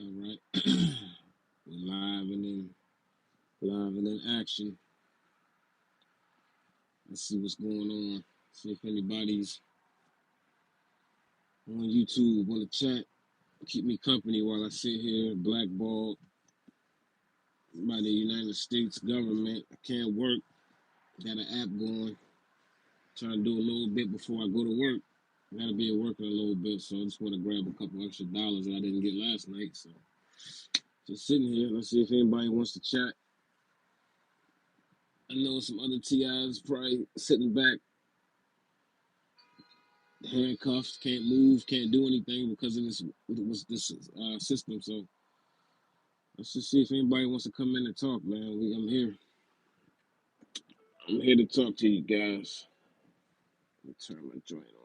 All right. We're live and in action. Let's see what's going on. See if anybody's on YouTube want to chat. Keep me company while I sit here blackballed by the United States government. I can't work. Got an app going. Trying to do a little bit before I go to work. I gotta be at work in a little bit, so I just want to grab a couple extra dollars that I didn't get last night. So just sitting here. Let's see if anybody wants to chat. I know some other TIs probably sitting back, handcuffed, can't move, can't do anything because of this system. So let's just see if anybody wants to come in and talk, man. I'm here. I'm here to talk to you guys. Let me turn my joint on.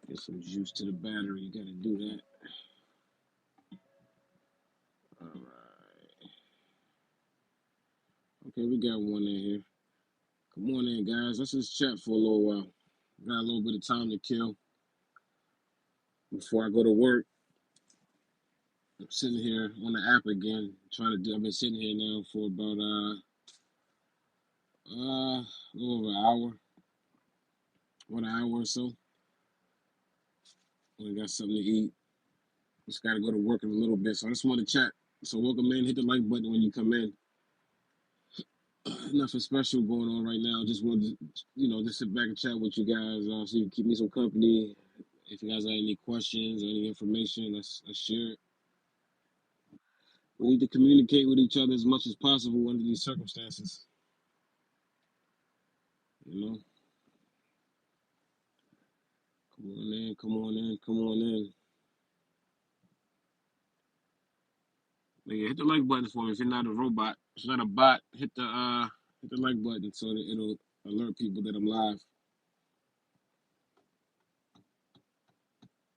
Get some juice to the battery. You gotta do that. All right. Okay, we got one in here. Come on in, guys. Let's just chat for a little while. Got a little bit of time to kill before I go to work. I'm sitting here on the app again, I've been sitting here now for about a little over an hour, about an hour or so. I got something to eat. Just got to go to work in a little bit, so I just want to chat. So welcome in. Hit the like button when you come in. Nothing special going on right now. Just wanted to, just sit back and chat with you guys. So you keep me some company. If you guys have any questions or any information, let's share it. We need to communicate with each other as much as possible under these circumstances. You know, come on in, come on in, come on in. But yeah, hit the like button for me. If you're not a robot, if you're not a bot, hit the like button so that it'll alert people that I'm live.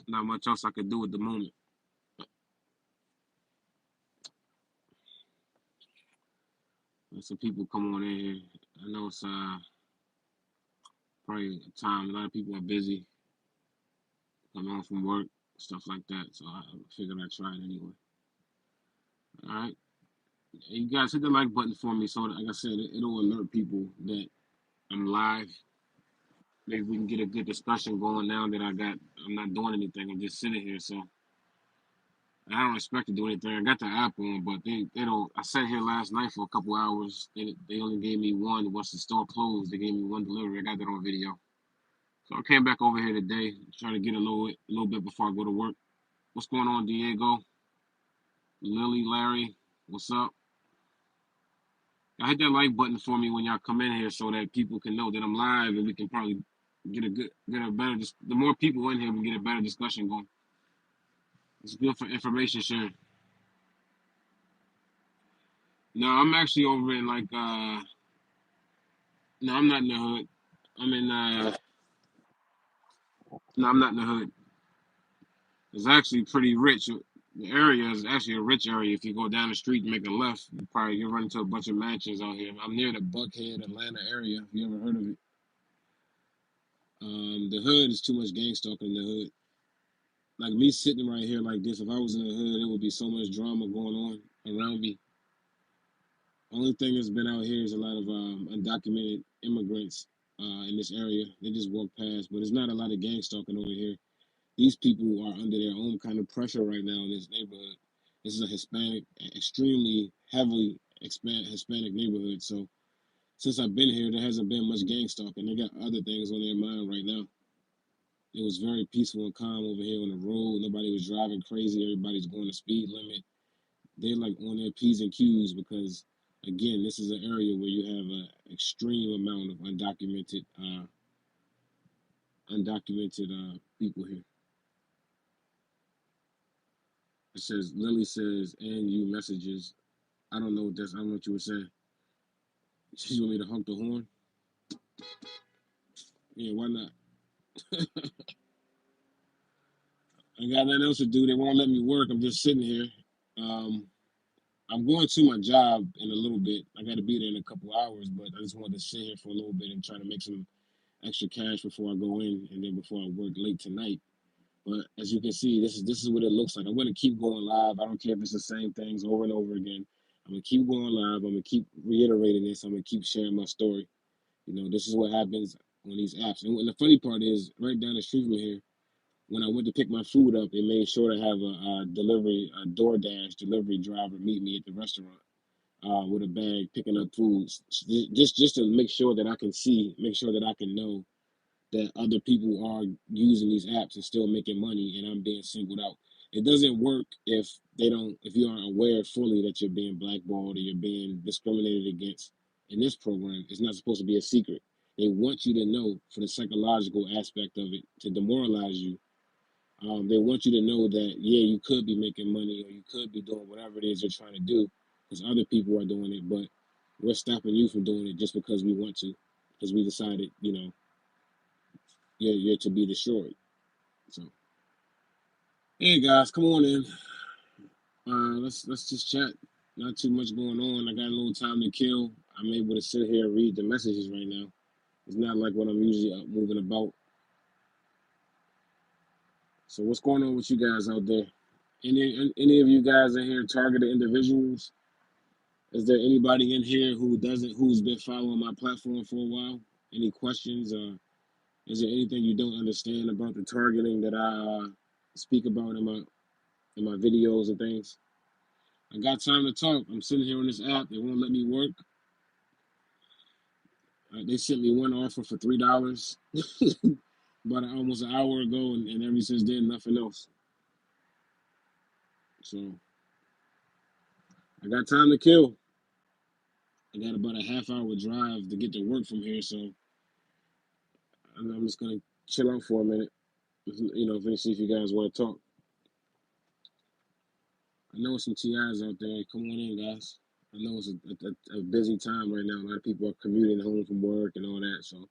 Not much else I could do at the moment. Let some people come on in here. I know it's probably a time a lot of people are busy, coming home from work, stuff like that. So I figured I'd try it anyway. All right. You guys hit the like button for me so that, like I said, it'll alert people that I'm live. Maybe we can get a good discussion going now that I'm not doing anything. I'm just sitting here. So I don't expect to do anything. I got the app on, but they don't. I sat here last night for a couple hours. They only gave me one. Once the store closed, they gave me one delivery. I got that on video. So I came back over here today, trying to get a little bit before I go to work. What's going on, Diego? Lily, Larry, what's up? I hit that like button for me when y'all come in here so that people can know that I'm live and we can probably get a better. The more people in here, we get a better discussion going. It's good for information sharing. No, I'm actually over in no, I'm not in the hood. I'm in no, I'm not in the hood. It's actually pretty rich. The area is actually a rich area. If you go down the street and make a left, you'll run into a bunch of mansions out here. I'm near the Buckhead, Atlanta area. If you ever heard of it, the hood is too much Gangstalking in the hood. Like me sitting right here like this, if I was in the hood, it would be so much drama going on around me. Only thing that's been out here is a lot of undocumented immigrants in this area. They just walk past, but there's not a lot of gang stalking over here. These people are under their own kind of pressure right now in this neighborhood. This is a Hispanic, extremely heavily Hispanic neighborhood. So since I've been here, there hasn't been much gang stalking. They got other things on their mind right now. It was very peaceful and calm over here on the road. Nobody was driving crazy. Everybody's going the speed limit. They're like on their P's and Q's because, again, this is an area where you have an extreme amount of undocumented people here. It says Lily says and you messages. I don't know what you were saying. She want me to honk the horn. Yeah, why not? I got nothing else to do. They won't let me work. I'm just sitting here. I'm going to my job in a little bit. I got to be there in a couple hours, but I just wanted to sit here for a little bit and try to make some extra cash before I go in, and then before I work late tonight. But as you can see, this is what it looks like. I'm gonna keep going live. I don't care if it's the same things over and over again. I'm gonna keep going live. I'm gonna keep reiterating this. I'm gonna keep sharing my story. This is what happens on these apps. And the funny part is, right down the street from here, when I went to pick my food up, they made sure to have a DoorDash delivery driver meet me at the restaurant with a bag picking up foods, just to make sure that I can see, make sure that I can know that other people are using these apps and still making money, and I'm being singled out. It doesn't work if you aren't aware fully that you're being blackballed or you're being discriminated against. In this program, it's not supposed to be a secret. They want you to know for the psychological aspect of it to demoralize you. They want you to know that, yeah, you could be making money or you could be doing whatever it is you're trying to do because other people are doing it, but we're stopping you from doing it just because we want to, because we decided, you're to be destroyed. So, hey guys, come on in. Let's just chat. Not too much going on. I got a little time to kill. I'm able to sit here and read the messages right now. It's not like what I'm usually moving about. So, what's going on with you guys out there? Any of you guys in here targeted individuals? Is there anybody in here who's been following my platform for a while? Any questions? Is there anything you don't understand about the targeting that I speak about in my videos and things? I got time to talk. I'm sitting here on this app. They won't let me work. They sent me one offer for $3 about almost an hour ago, and ever since then, nothing else. So I got time to kill. I got about a half-hour drive to get to work from here, so I'm just gonna chill out for a minute. See if you guys want to talk. I know some TIs out there. Come on in, guys. I know it's a busy time right now. A lot of people are commuting home from work and all that, so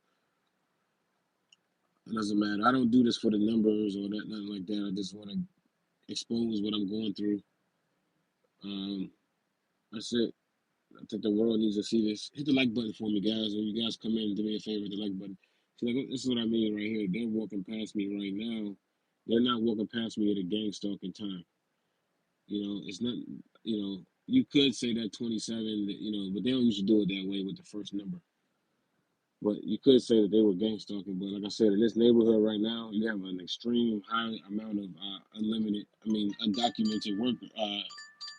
it doesn't matter. I don't do this for the numbers or nothing like that. I just want to expose what I'm going through. That's it. I think the world needs to see this. Hit the like button for me, guys. When you guys come in, do me a favor, hit the like button. See, like, this is what I mean right here. They're walking past me right now. They're not walking past me at a gang stalking time. It's not. You could say that 27. But they don't usually do it that way with the first number. But you could say that they were gang stalking. But like I said, in this neighborhood right now, you have an extreme high amount of undocumented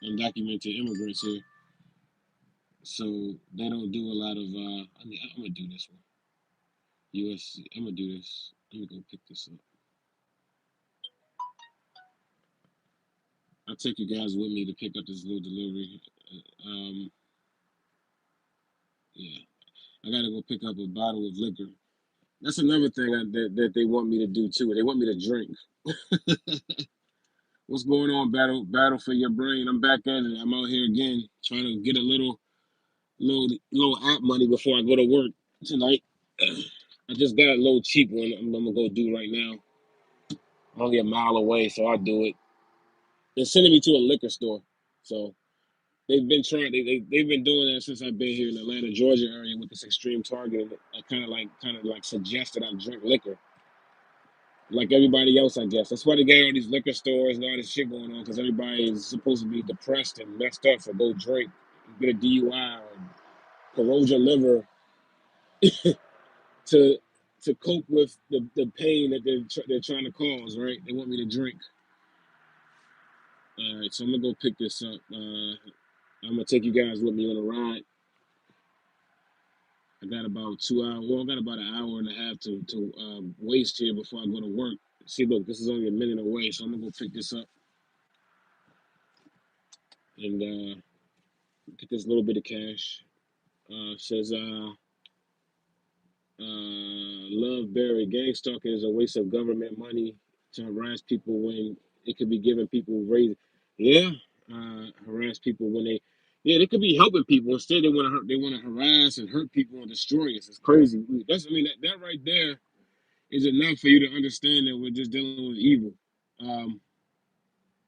undocumented immigrants here. So they don't do a lot of. I'm gonna do this one. U.S. I'm gonna do this. Let me go pick this up. I'll take you guys with me to pick up this little delivery. Yeah, I gotta go pick up a bottle of liquor. That's another thing that they want me to do too. They want me to drink. What's going on, battle for your brain? I'm back at it. I'm out here again, trying to get a little app money before I go to work tonight. I just got a little cheap one. I'm gonna go do right now. I'm only a mile away, so I'll do it. They're sending me to a liquor store, so they've been trying. They've been doing that since I've been here in the Atlanta, Georgia area with this extreme targeting. I kind of like suggest that I drink liquor, like everybody else, I guess. That's why they got all these liquor stores and all this shit going on, because everybody is supposed to be depressed and messed up, so go drink, get a DUI, or corrode your liver to cope with the pain that they're trying to cause. Right? They want me to drink. All right, so I'm gonna go pick this up. I'm gonna take you guys with me on a ride. I got about 2 hours. Well, I got about an hour and a half to waste here before I go to work. See, look, this is only a minute away, so I'm gonna go pick this up and get this little bit of cash. Says Love Berry, gang stalking is a waste of government money to harass people when it could be giving people raise. Yeah, harass people when they could be helping people. Instead, they want to harass and hurt people and destroy us. It's crazy. That right there is enough for you to understand that we're just dealing with evil. Um,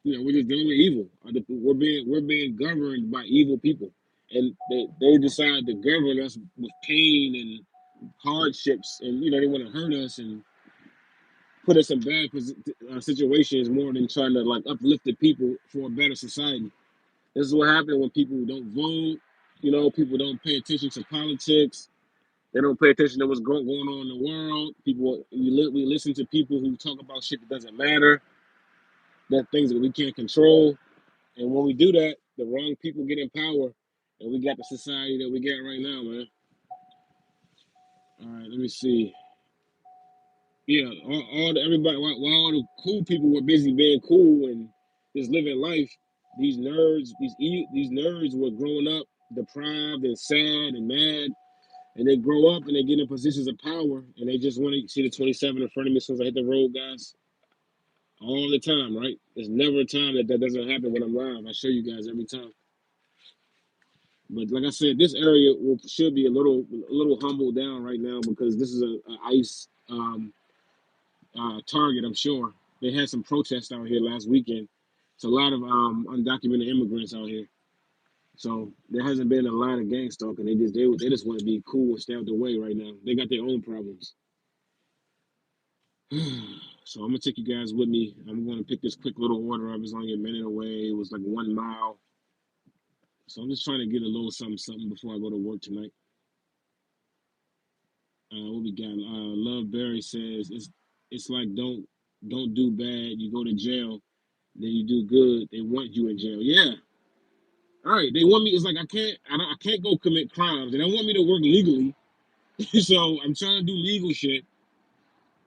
we're just dealing with evil. We're being governed by evil people, and they decide to govern us with pain and hardships, and they want to hurt us, and put us in bad situations more than trying to like uplift the people for a better society. This is what happened when people don't vote. You know, people don't pay attention to politics. They don't pay attention to what's going on in the world. We listen to people who talk about shit that doesn't matter, that things that we can't control. And when we do that, the wrong people get in power, and we got the society that we got right now, man. All right, let me see. Yeah, everybody, while all the cool people were busy being cool and just living life, these nerds were growing up deprived and sad and mad, and they grow up and they get in positions of power, and they just want to see the 27 in front of me as soon as I hit the road, guys. All the time, right? There's never a time that doesn't happen when I'm live. I show you guys every time. But like I said, this area should be a little humbled down right now because this is a ICE target. I'm sure they had some protests out here last weekend. It's a lot of undocumented immigrants out here, so there hasn't been a lot of gang stalking. They just want to be cool and stay out the way right now. They got their own problems. So I'm gonna take you guys with me. I'm gonna pick this quick little order up. It's only a minute away. It was like 1 mile. So I'm just trying to get a little something before I go to work tonight. What we got? Love Berry says it's like don't do bad. You go to jail, then you do good. They want you in jail. Yeah. All right. They want me. It's like I can't go commit crimes. They don't want me to work legally. So I'm trying to do legal shit,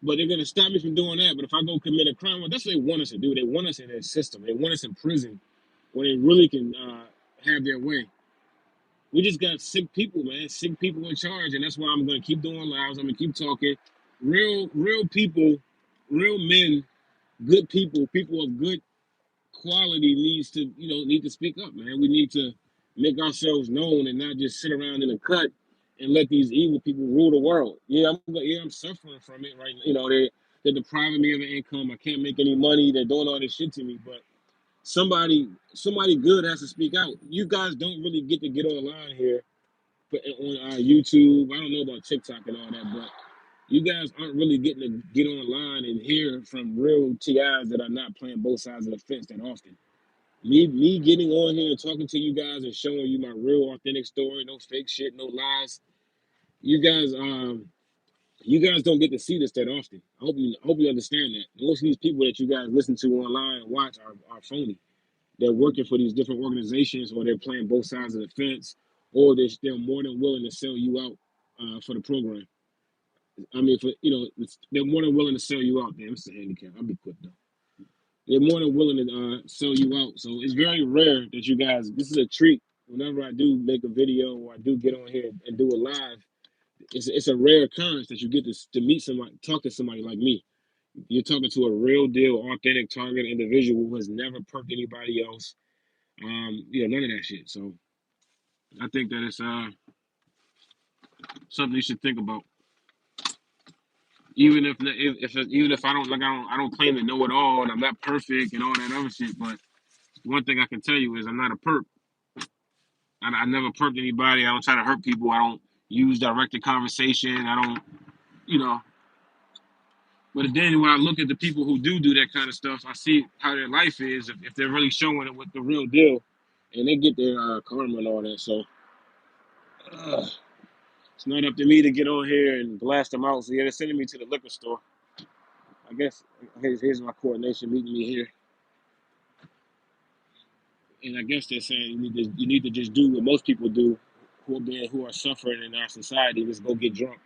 but they're gonna stop me from doing that. But if I go commit a crime, well, that's what they want us to do. They want us in their system. They want us in prison where they really can have their way. We just got sick people, man. Sick people in charge, and that's why I'm gonna keep doing lives. I'm gonna keep talking. Real people, real men, good people of good quality need to speak up, man. We need to make ourselves known and not just sit around in a cut and let these evil people rule the world. I'm suffering from it right now. They're depriving me of an income. I can't make any money. They're doing all this shit to me, but somebody good has to speak out. You guys don't really get to get online here on YouTube. I don't know about TikTok and all that, but you guys aren't really getting to get online and hear from real TIs that are not playing both sides of the fence that often. Me getting on here and talking to you guys and showing you my real authentic story, no fake shit, no lies. You guys don't get to see this that often. I hope you understand that. Most of these people that you guys listen to online and watch are phony. They're working for these different organizations, or they're playing both sides of the fence, or they're more than willing to sell you out for the program. I mean, they're more than willing to sell you out. Damn, it's a handicap. I'll be quick though. They're more than willing to sell you out. So it's very rare that you guys. This is a treat. Whenever I do make a video or I do get on here and do it live, it's a rare occurrence that you get to meet somebody, talk to somebody like me. You're talking to a real deal, authentic, target individual who has never perked anybody else. None of that shit. So I think that it's something you should think about. Even if I don't claim to know it all and I'm not perfect and all that other shit, but one thing I can tell you is I'm not a perp. I never perked anybody. I don't try to hurt people. I don't use directed conversation. I don't, you know. But then when I look at the people who do that kind of stuff, I see how their life is if they're really showing it with the real deal, and they get their karma and all that. So it's not up to me to get on here and blast them out. So yeah, they're sending me to the liquor store. I guess here's my coordination meeting me here, and I guess they're saying you need to just do what most people do, who are suffering in our society, just go get drunk.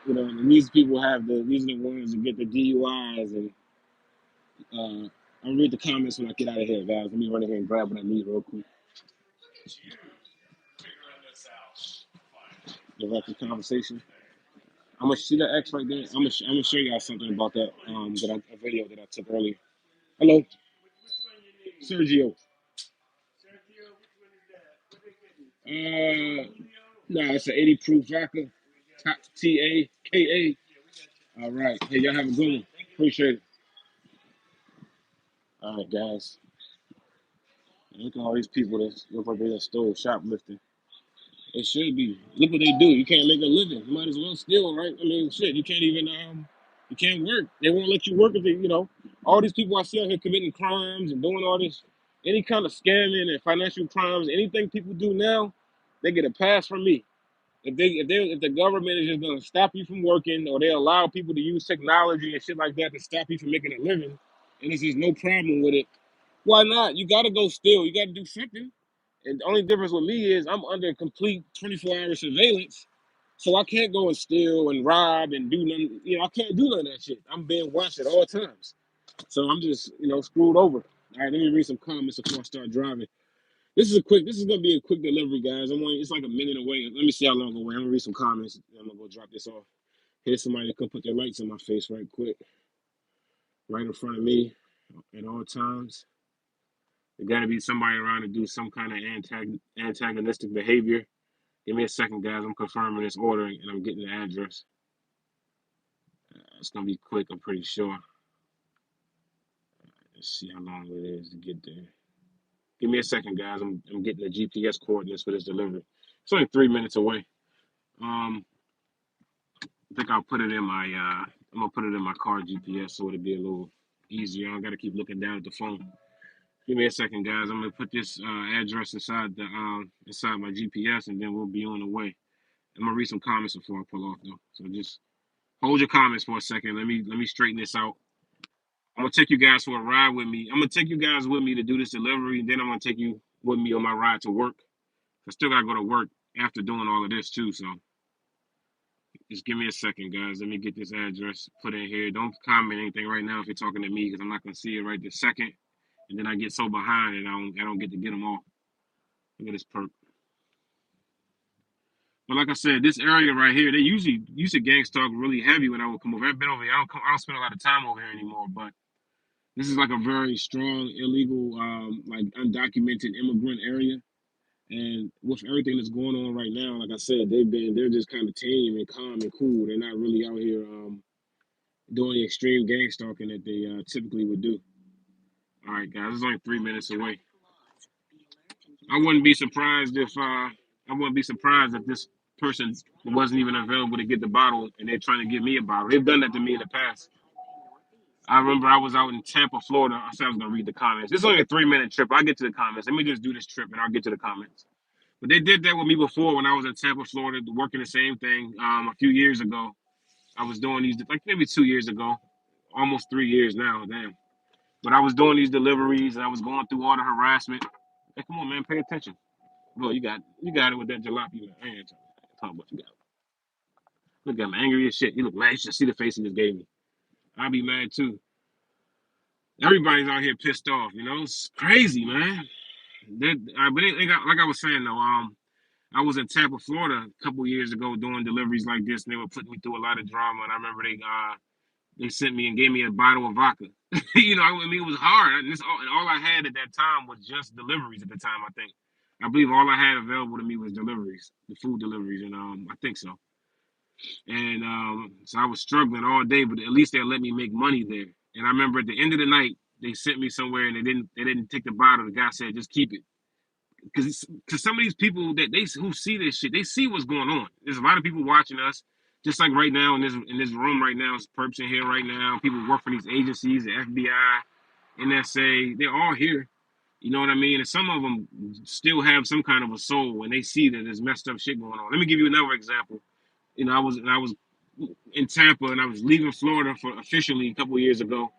And these people these are the ones that get the DUIs, and I'll read the comments when I get out of here, guys. Let me run in here and grab what I need real quick. The rest of the conversation. I'm gonna see that X right there. I'm gonna show y'all something about that a video that I took earlier. Hello, Sergio. Nah, it's an 80 proof vodka. TAKA. All right. Hey, y'all have a good one. Appreciate it. All right, guys. Look at all these people that look like they just stole shoplifting. It should be. Look what they do. You can't make a living. You might as well steal, right? I mean, shit. You can't even you can't work. They won't let you work if they, all these people I see out here committing crimes and doing all this, any kind of scamming and financial crimes, anything people do now, they get a pass from me. If the government is just gonna stop you from working, or they allow people to use technology and shit like that to stop you from making a living, and there's just no problem with it, why not? You gotta go steal. You gotta do something. And the only difference with me is I'm under complete 24-hour surveillance. So I can't go and steal and rob and do nothing. I can't do none of that shit. I'm being watched at all times. So I'm just, screwed over. All right, let me read some comments before I start driving. This is gonna be a quick delivery, guys. It's like a minute away. Let me see how long away. I'm gonna read some comments. I'm gonna go drop this off. Here's somebody that can put their lights in my face right quick. Right in front of me at all times. There gotta be somebody around to do some kind of antagonistic behavior. Give me a second, guys. I'm confirming this order and I'm getting the address. It's gonna be quick, I'm pretty sure. Let's see how long it is to get there. Give me a second, guys. I'm getting the GPS coordinates for this delivery. It's only 3 minutes away. I think I'll put it in my I'm gonna put it in my car GPS so it'll be a little easier. I don't gotta keep looking down at the phone. Give me a second, guys. I'm gonna put this address inside my GPS, and then we'll be on the way. I'm gonna read some comments before I pull off, though. So just hold your comments for a second. Let me straighten this out. I'm gonna take you guys for a ride with me. I'm gonna take you guys with me to do this delivery, and then I'm gonna take you with me on my ride to work. I still gotta go to work after doing all of this too. So just give me a second, guys. Let me get this address put in here. Don't comment anything right now if you're talking to me, because I'm not gonna see it right this second. And then I get so behind and I don't get to get them all. Look at this perk. But like I said, this area right here, they usually used to gang stalk really heavy when I would come over. I've been over here. I don't spend a lot of time over here anymore. But this is like a very strong illegal, like undocumented immigrant area. And with everything that's going on right now, like I said, they're just kind of tame and calm and cool. They're not really out here doing the extreme gang stalking that they typically would do. All right, guys, it's only 3 minutes away. I wouldn't be surprised if this person wasn't even available to get the bottle, and they're trying to give me a bottle. They've done that to me in the past. I remember I was out in Tampa, Florida. I said I was gonna read the comments. This is only a 3 minute trip. I'll get to the comments. Let me just do this trip, and I'll get to the comments. But they did that with me before when I was in Tampa, Florida, working the same thing a few years ago. I was doing these, like maybe 2 years ago, almost 3 years now. Damn. But I was doing these deliveries, and I was going through all the harassment. Hey, come on, man, pay attention. Well, you got it with that jalopy. I ain't talking about you got. Look at him, angry as shit. He look mad. You should see the face he just gave me. I'll be mad too. Everybody's out here pissed off. It's crazy, man. But like I was saying though, I was in Tampa, Florida, a couple years ago doing deliveries like this, and they were putting me through a lot of drama. And I remember they sent me and gave me a bottle of vodka. I mean, it was hard. And all I had at that time was just deliveries at the time. I believe all I had available to me was deliveries, the food deliveries, and I think so. And so I was struggling all day, but at least they let me make money there. And I remember at the end of the night, they sent me somewhere and they didn't take the bottle. The guy said, just keep it. Because some of these people who see this shit, they see what's going on. There's a lot of people watching us, just like right now in this room right now. It's perps in here right now. People work for these agencies, the FBI, NSA. They're all here. You know what I mean? And some of them still have some kind of a soul, and they see that there's messed up shit going on. Let me give you another example. I was in Tampa, and I was leaving Florida for officially a couple of years ago.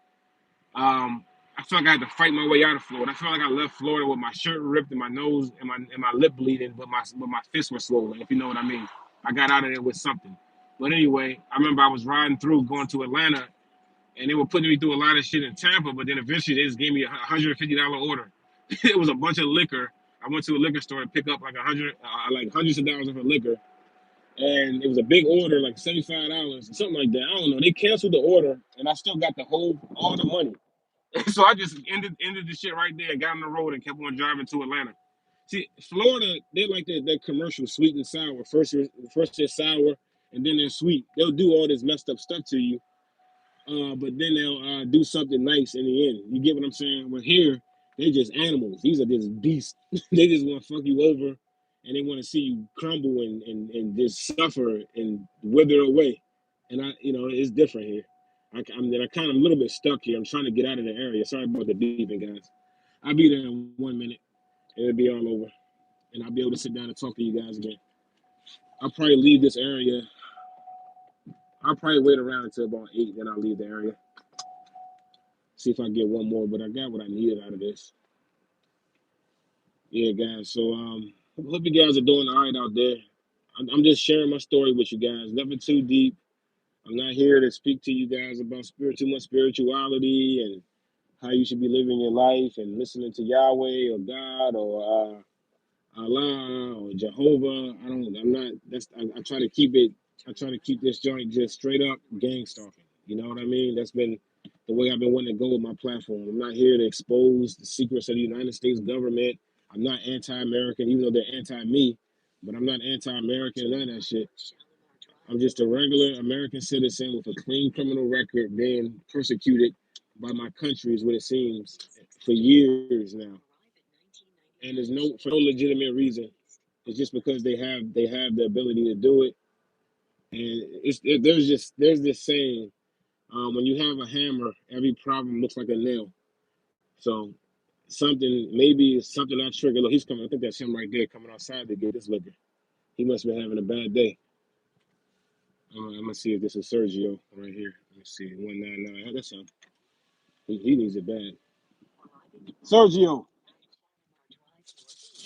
I felt like I had to fight my way out of Florida. I felt like I left Florida with my shirt ripped and my nose and my lip bleeding, but my fists were swollen. If you know what I mean. I got out of there with something. But anyway, I remember I was riding through going to Atlanta, and they were putting me through a lot of shit in Tampa. But then eventually they just gave me $150 order. It was a bunch of liquor. I went to a liquor store to pick up like hundreds of dollars worth of liquor, and it was a big order, like $75, something like that. I don't know. They canceled the order, and I still got all the money. So I just ended the shit right there, got on the road, and kept on driving to Atlanta. See, Florida, they like that commercial sweet and sour. First they're sour, and then they're sweet. They'll do all this messed up stuff to you, but then they'll do something nice in the end. You get what I'm saying? Well, here, they're just animals. These are just beasts. They just want to fuck you over and they want to see you crumble and just suffer and wither away. And it's different here. I'm kind of a little bit stuck here. I'm trying to get out of the area. Sorry about the beeping, guys. I'll be there in 1 minute. It'll be all over, and I'll be able to sit down and talk to you guys again. I'll probably leave this area. I'll probably wait around until about 8, then I'll leave the area. See if I get one more, but I got what I needed out of this. Yeah, guys. So hope you guys are doing all right out there. I'm just sharing my story with you guys. Nothing too deep. I'm not here to speak to you guys about too much spirituality and how you should be living your life and listening to Yahweh or God or Allah or Jehovah. I'm not. I try to keep it. I try to keep this joint just straight up gang stalking. You know what I mean? That's been the way I've been wanting to go with my platform. I'm not here to expose the secrets of the United States government. I'm not anti-American, even though they're anti-me. But I'm not anti-American, none of that shit. I'm just a regular American citizen with a clean criminal record, being persecuted by my country, is what it seems, for years now. And there's for no legitimate reason. It's just because they have the ability to do it. And there's this saying, when you have a hammer, every problem looks like a nail. So maybe something I trigger. Look, he's coming. I think that's him right there coming outside to get this liquor. He must be having a bad day. I'm gonna see if this is Sergio right here. Let me see, 199. Oh, that's him. He needs it bad. Sergio.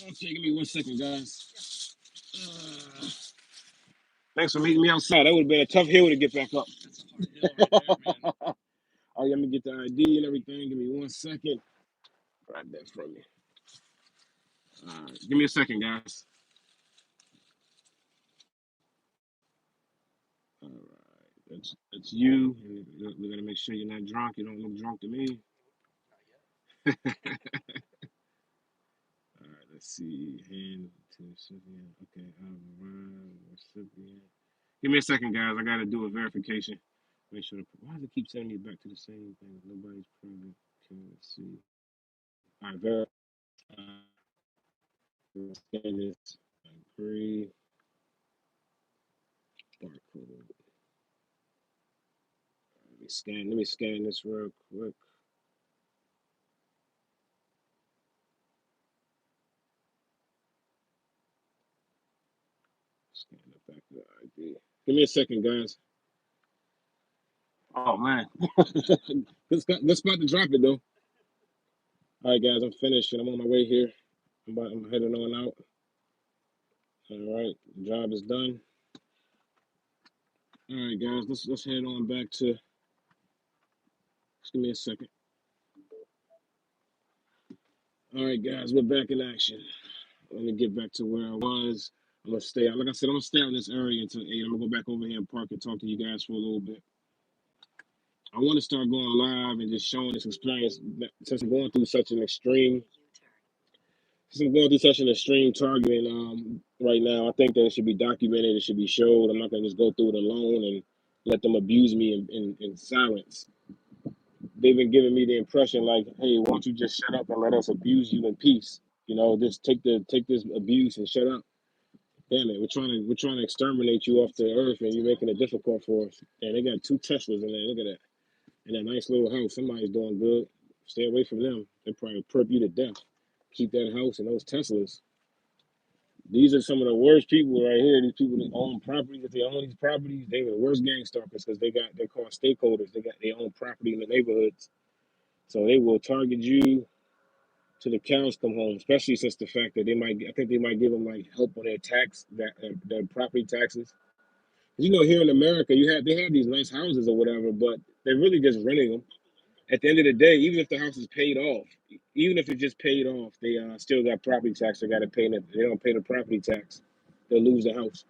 Okay, give me 1 second, guys. Thanks for meeting me outside. That would have been a tough hill to get back up. Oh, let me get the ID and everything. Give me 1 second. Grab that from me. Give me a second, guys. All right, that's you. We gotta make sure you're not drunk. You don't look drunk to me. All right, let's see. Hand to recipient. Okay, recipient. Give me a second, guys. I gotta do a verification. Make sure. Why does it keep sending me back to the same thing? Nobody's private. Okay, let's see. All right, verify. Scan this. Agree. Barcode. Let me scan this real quick. Scan the back of the ID. Give me a second, guys. Oh man, good spot to drop it though. All right, guys, I'm finished and I'm on my way here. I'm heading on out. All right, the job is done. All right, guys, let's head on back to. Just give me a second. All right, guys, we're back in action. Let me get back to where I was. I'm gonna stay. Like I said, I'm gonna stay out in this area until 8. I'm gonna go back over here and park and talk to you guys for a little bit. I want to start going live and just showing this experience since I'm going through such an extreme. Since I'm going through such an extreme targeting right now, I think that it should be documented. It should be showed. I'm not gonna just go through it alone and let them abuse me in silence. They've been giving me the impression like, hey, why don't you just shut up and let us abuse you in peace? Just take this abuse and shut up. Damn it, we're trying to exterminate you off the earth, and you're making it difficult for us. And they got 2 Teslas in there. Look at that. In that nice little house. Somebody's doing good. Stay away from them. They probably perp you to death. Keep that house and those Teslas. These are some of the worst people right here. These people that own properties. If they own these properties, they're the worst gang stalkers because they're called stakeholders. They own property in the neighborhoods, so they will target you to the cows come home. Especially since the fact that I think they might give them like help on their property taxes. Here in America, they have these nice houses or whatever, but they're really just renting them. At the end of the day, even if the house is paid off, even if it's just paid off, they still got property tax they got to pay. And if they don't pay the property tax, they'll lose the house.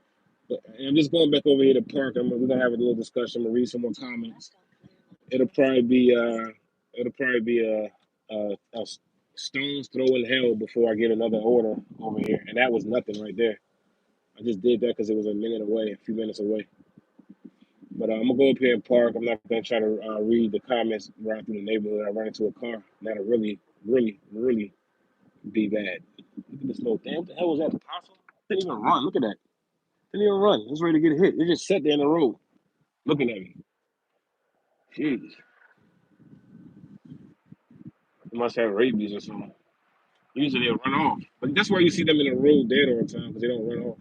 But I'm just going back over here to park. We're gonna have a little discussion. I'm gonna read some more comments. It'll probably be a stone's throw in hell before I get another order over here, and that was nothing right there. I just did that because it was a minute away, a few minutes away. But I'm gonna go up here and park. I'm not gonna try to read the comments right through the neighborhood. I run into a car that'll really, really, really be bad. Look at this little thing. What the hell was that? A possum? Didn't even run. Look at that. Didn't even run. It's ready to get hit. It just sat there in the road looking at me. Jeez. They must have rabies or something. Usually they'll run off. But that's why you see them in the road dead all the time, because they don't run off.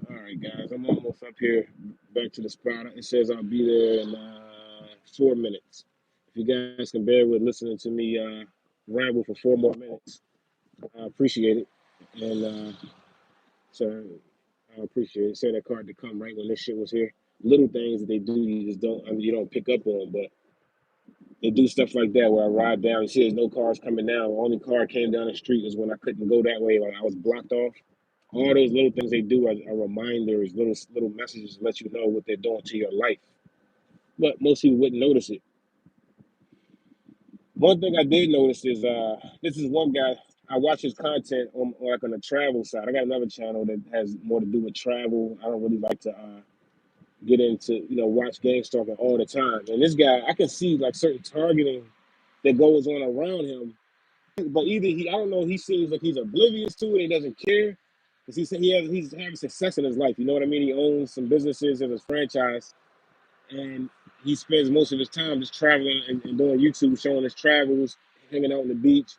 All right, guys. I'm almost up here back to the spot. It says I'll be there in 4 minutes. If you guys can bear with listening to me ramble for 4 more minutes, I appreciate it. And so I appreciate it. Say that card to come right when this shit was here. Little things that they do, you just don't, I mean, you don't pick up on, but they do stuff like that where I ride down, you see there's no cars coming down. The only car came down the street was when I couldn't go that way, like I was blocked off. All those little things they do are reminders, little messages to let you know what they're doing to your life. But most people wouldn't notice it. One thing I did notice is this is one guy. I watch his content on like on the travel side. I got another channel that has more to do with travel. I don't really like to get into watch Gangstalking all the time. And this guy, I can see like certain targeting that goes on around him. But either I don't know, he seems like he's oblivious to it. He doesn't care because he's having success in his life. You know what I mean? He owns some businesses in his franchise, and he spends most of his time just traveling and doing YouTube, showing his travels, hanging out on the beach.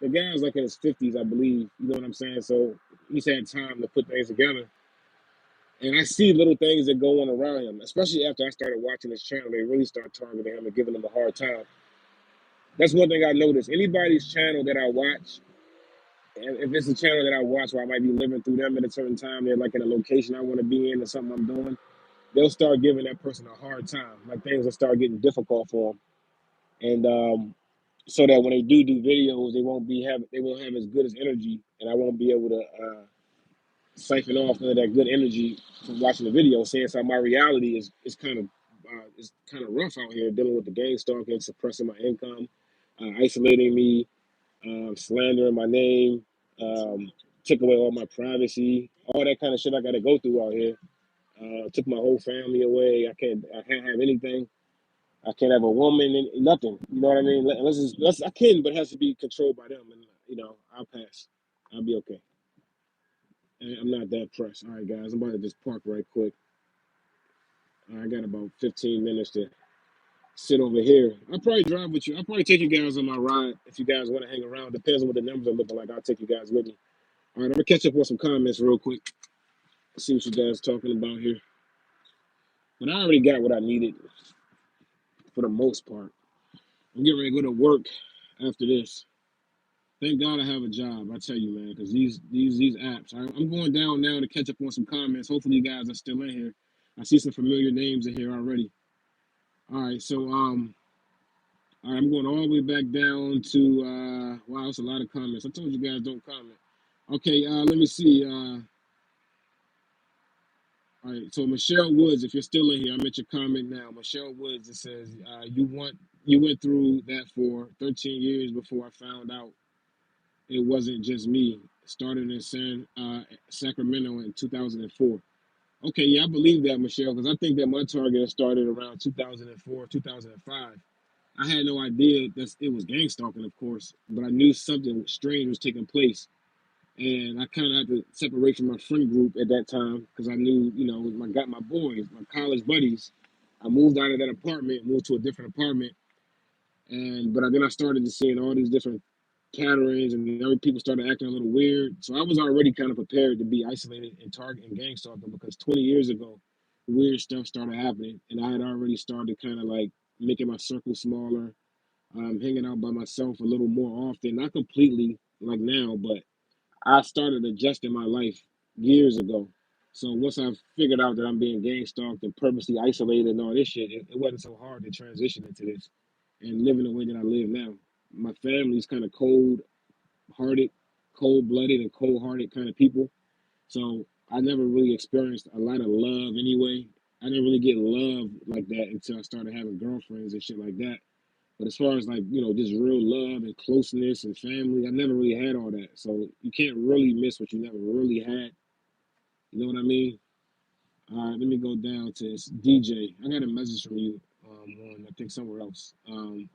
The guy's like in his 50s, I believe. You know what I'm saying? So he's had time to put things together. And I see little things that go on around him, especially after I started watching his channel. They really start targeting him and giving him a hard time. That's one thing I noticed. Anybody's channel that I watch, and if it's a channel that I watch where I might be living through them at a certain time, they're like in a location I want to be in or something I'm doing, they'll start giving that person a hard time. Like things will start getting difficult for them, and so that when they do videos, they won't have as good as energy, and I won't be able to siphon off none of that good energy from watching the video. Saying so, my reality is kind of rough out here, dealing with the gang stalking, suppressing my income, isolating me, slandering my name, took away all my privacy, all that kind of shit I got to go through out here. Took my whole family away. I can't have anything. I can't have a woman and nothing. You know what I mean? I can, but it has to be controlled by them. And I'll pass. I'll be okay. I'm not that pressed. All right, guys, I'm about to just park right quick. I got about 15 minutes to sit over here. I'll probably drive with you. I'll probably take you guys on my ride if you guys want to hang around. Depends on what the numbers are looking like. I'll take you guys with me. All right, I'm gonna catch up on some comments real quick. See what you guys talking about here. But I already got what I needed for the most part. I'm getting ready to go to work after this. Thank God I have a job. I tell you, man, because these apps. I'm going down now to catch up on some comments. Hopefully, you guys are still in here. I see some familiar names in here already. All right, so all right, I'm going all the way back down to wow, it's a lot of comments. I told you guys don't comment. Okay, let me see. All right, so Michelle Woods, if you're still in here, I'm at your comment now. Michelle Woods, it says you went through that for 13 years before I found out it wasn't just me. Started in Sacramento in 2004. Okay, yeah, I believe that, Michelle, because I think that my target started around 2004, 2005. I had no idea that it was gang stalking, of course, but I knew something strange was taking place. And I kind of had to separate from my friend group at that time because I knew, I got my boys, my college buddies. I moved out of that apartment, moved to a different apartment, but then I started to seeing all these different patterns, and other people started acting a little weird. So I was already kind of prepared to be isolated and target and gang stalking because 20 years ago, weird stuff started happening, and I had already started kind of like making my circle smaller, hanging out by myself a little more often, not completely like now, but I started adjusting my life years ago. So once I figured out that I'm being gang stalked and purposely isolated and all this shit, it wasn't so hard to transition into this and living the way that I live now. My family's kind of hearted, cold blooded, and cold hearted kind of people. So I never really experienced a lot of love anyway. I didn't really get love like that until I started having girlfriends and shit like that. But as far as like, just real love and closeness and family, I never really had all that. So you can't really miss what you never really had. You know what I mean? All right, let me go down to this. DJ, I got a message from you on, I think, somewhere else.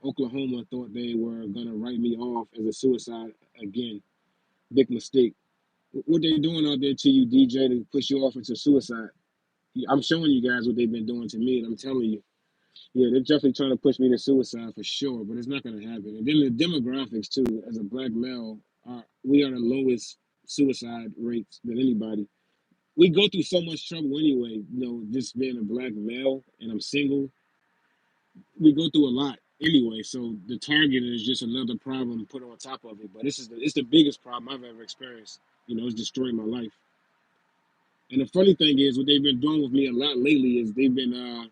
Oklahoma thought they were going to write me off as a suicide again. Big mistake. What they doing out there to you, DJ, to push you off into suicide? I'm showing you guys what they've been doing to me, and I'm telling you, yeah, they're definitely trying to push me to suicide for sure, but it's not going to happen. And then the demographics too, as a black male, we are the lowest suicide rates than anybody. We go through so much trouble anyway. Just being a black male, and I'm single, we go through a lot anyway. So the target is just another problem put on top of it. But it's the biggest problem I've ever experienced. It's destroying my life. And the funny thing is, what they've been doing with me a lot lately is they've been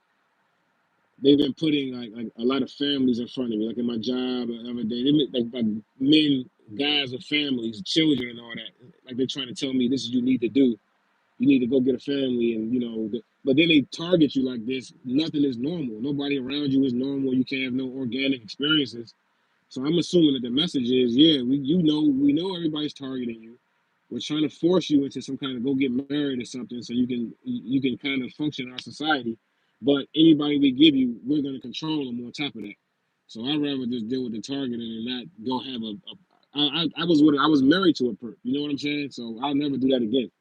putting like a lot of families in front of me, like in my job the other day. They make like men, guys with families, children, and all that. Like they're trying to tell me this is what you need to do. You need to go get a family, and but then they target you like this. Nothing is normal. Nobody around you is normal. You can't have no organic experiences. So I'm assuming that the message is, yeah, we know everybody's targeting you. We're trying to force you into some kind of go get married or something so you can kind of function in our society. But anybody we give you, we're going to control them on top of that. So I'd rather just deal with the targeting and not go have I was married to a perp. You know what I'm saying? So I'll never do that again.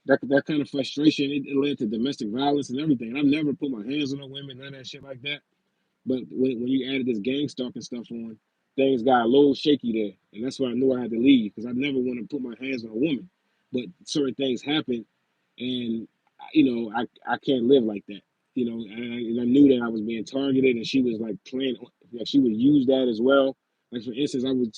That kind of frustration, it led to domestic violence and everything. And I've never put my hands on no women, none of that shit like that. But when you added this gang stalking stuff on, things got a little shaky there, and that's why I knew I had to leave because I never want to put my hands on a woman. But certain things happen, and I can't live like that. And I knew that I was being targeted, and she was like playing. Like she would use that as well. Like for instance, I was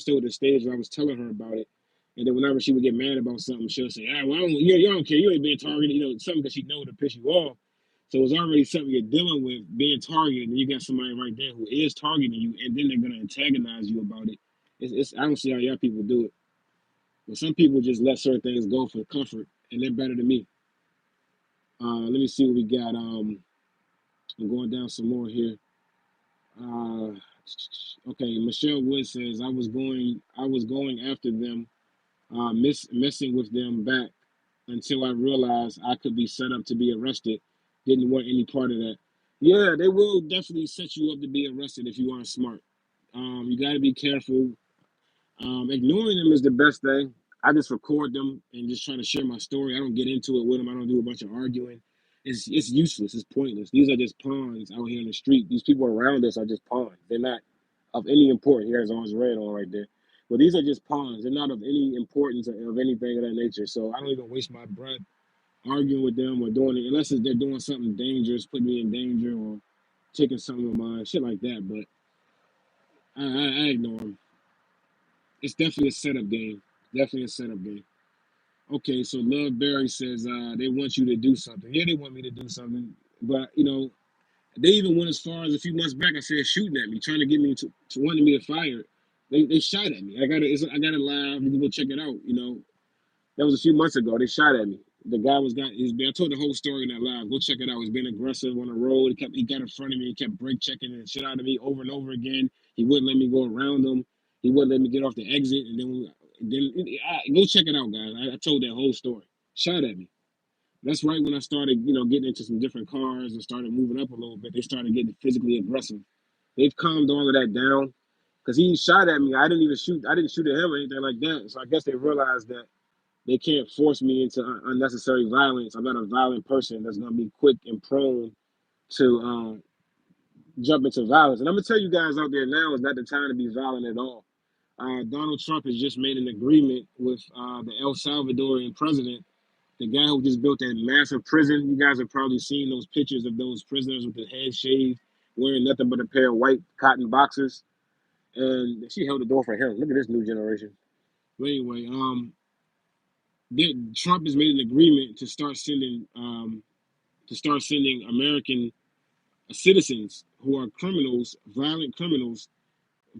still at the stage where I was telling her about it, and then whenever she would get mad about something, she'll say, "Ah, well, you don't care. You ain't being targeted. Something that she know to piss you off." So it's already something you're dealing with being targeted, and you got somebody right there who is targeting you, and then they're gonna antagonize you about it. I don't see how y'all people do it, but some people just let certain things go for comfort, and they're better than me. Let me see what we got. I'm going down some more here. Uh, okay, Michelle Wood says I was going after them, messing with them back until I realized I could be set up to be arrested. Didn't want any part of that. Yeah, they will definitely set you up to be arrested if you aren't smart. You got to be careful. Ignoring them is the best thing. I just record them and just try to share my story. I don't get into it with them. I don't do a bunch of arguing. It's useless. It's pointless. These are just pawns out here in the street. These people around us are just pawns. They're not of any importance. Here's orange red on right there. But these are just pawns. They're not of any importance of anything of that nature. So I don't even waste my breath arguing with them or doing it unless they're doing something dangerous, putting me in danger or taking something of mine, shit like that. But I ignore them. It's definitely a setup game. Definitely a setup game. Okay, so Love Berry says they want you to do something. Yeah, they want me to do something, but they even went as far as a few months back. I said shooting at me, trying to get me to wanting me to fire. They shot at me. I got it live. You can go check it out. That was a few months ago. They shot at me. The guy I told the whole story in that live. Go check it out. He's been aggressive on the road. He got in front of me. He kept brake checking and shit out of me over and over again. He wouldn't let me go around him. He wouldn't let me get off the exit. And then go check it out, guys. I told that whole story. Shot at me. That's right when I started, getting into some different cars and started moving up a little bit. They started getting physically aggressive. They've calmed all of that down because he shot at me. I didn't even shoot. I didn't shoot at him or anything like that. So I guess they realized that they can't force me into unnecessary violence. I'm not a violent person that's going to be quick and prone to jump into violence. And I'm going to tell you guys out there now is not the time to be violent at all. Donald Trump has just made an agreement with the El Salvadorian president, the guy who just built that massive prison. You guys have probably seen those pictures of those prisoners with their heads shaved, wearing nothing but a pair of white cotton boxers. And she held the door for him. Look at this new generation. But anyway, Trump has made an agreement to start sending American citizens who are criminals, violent felons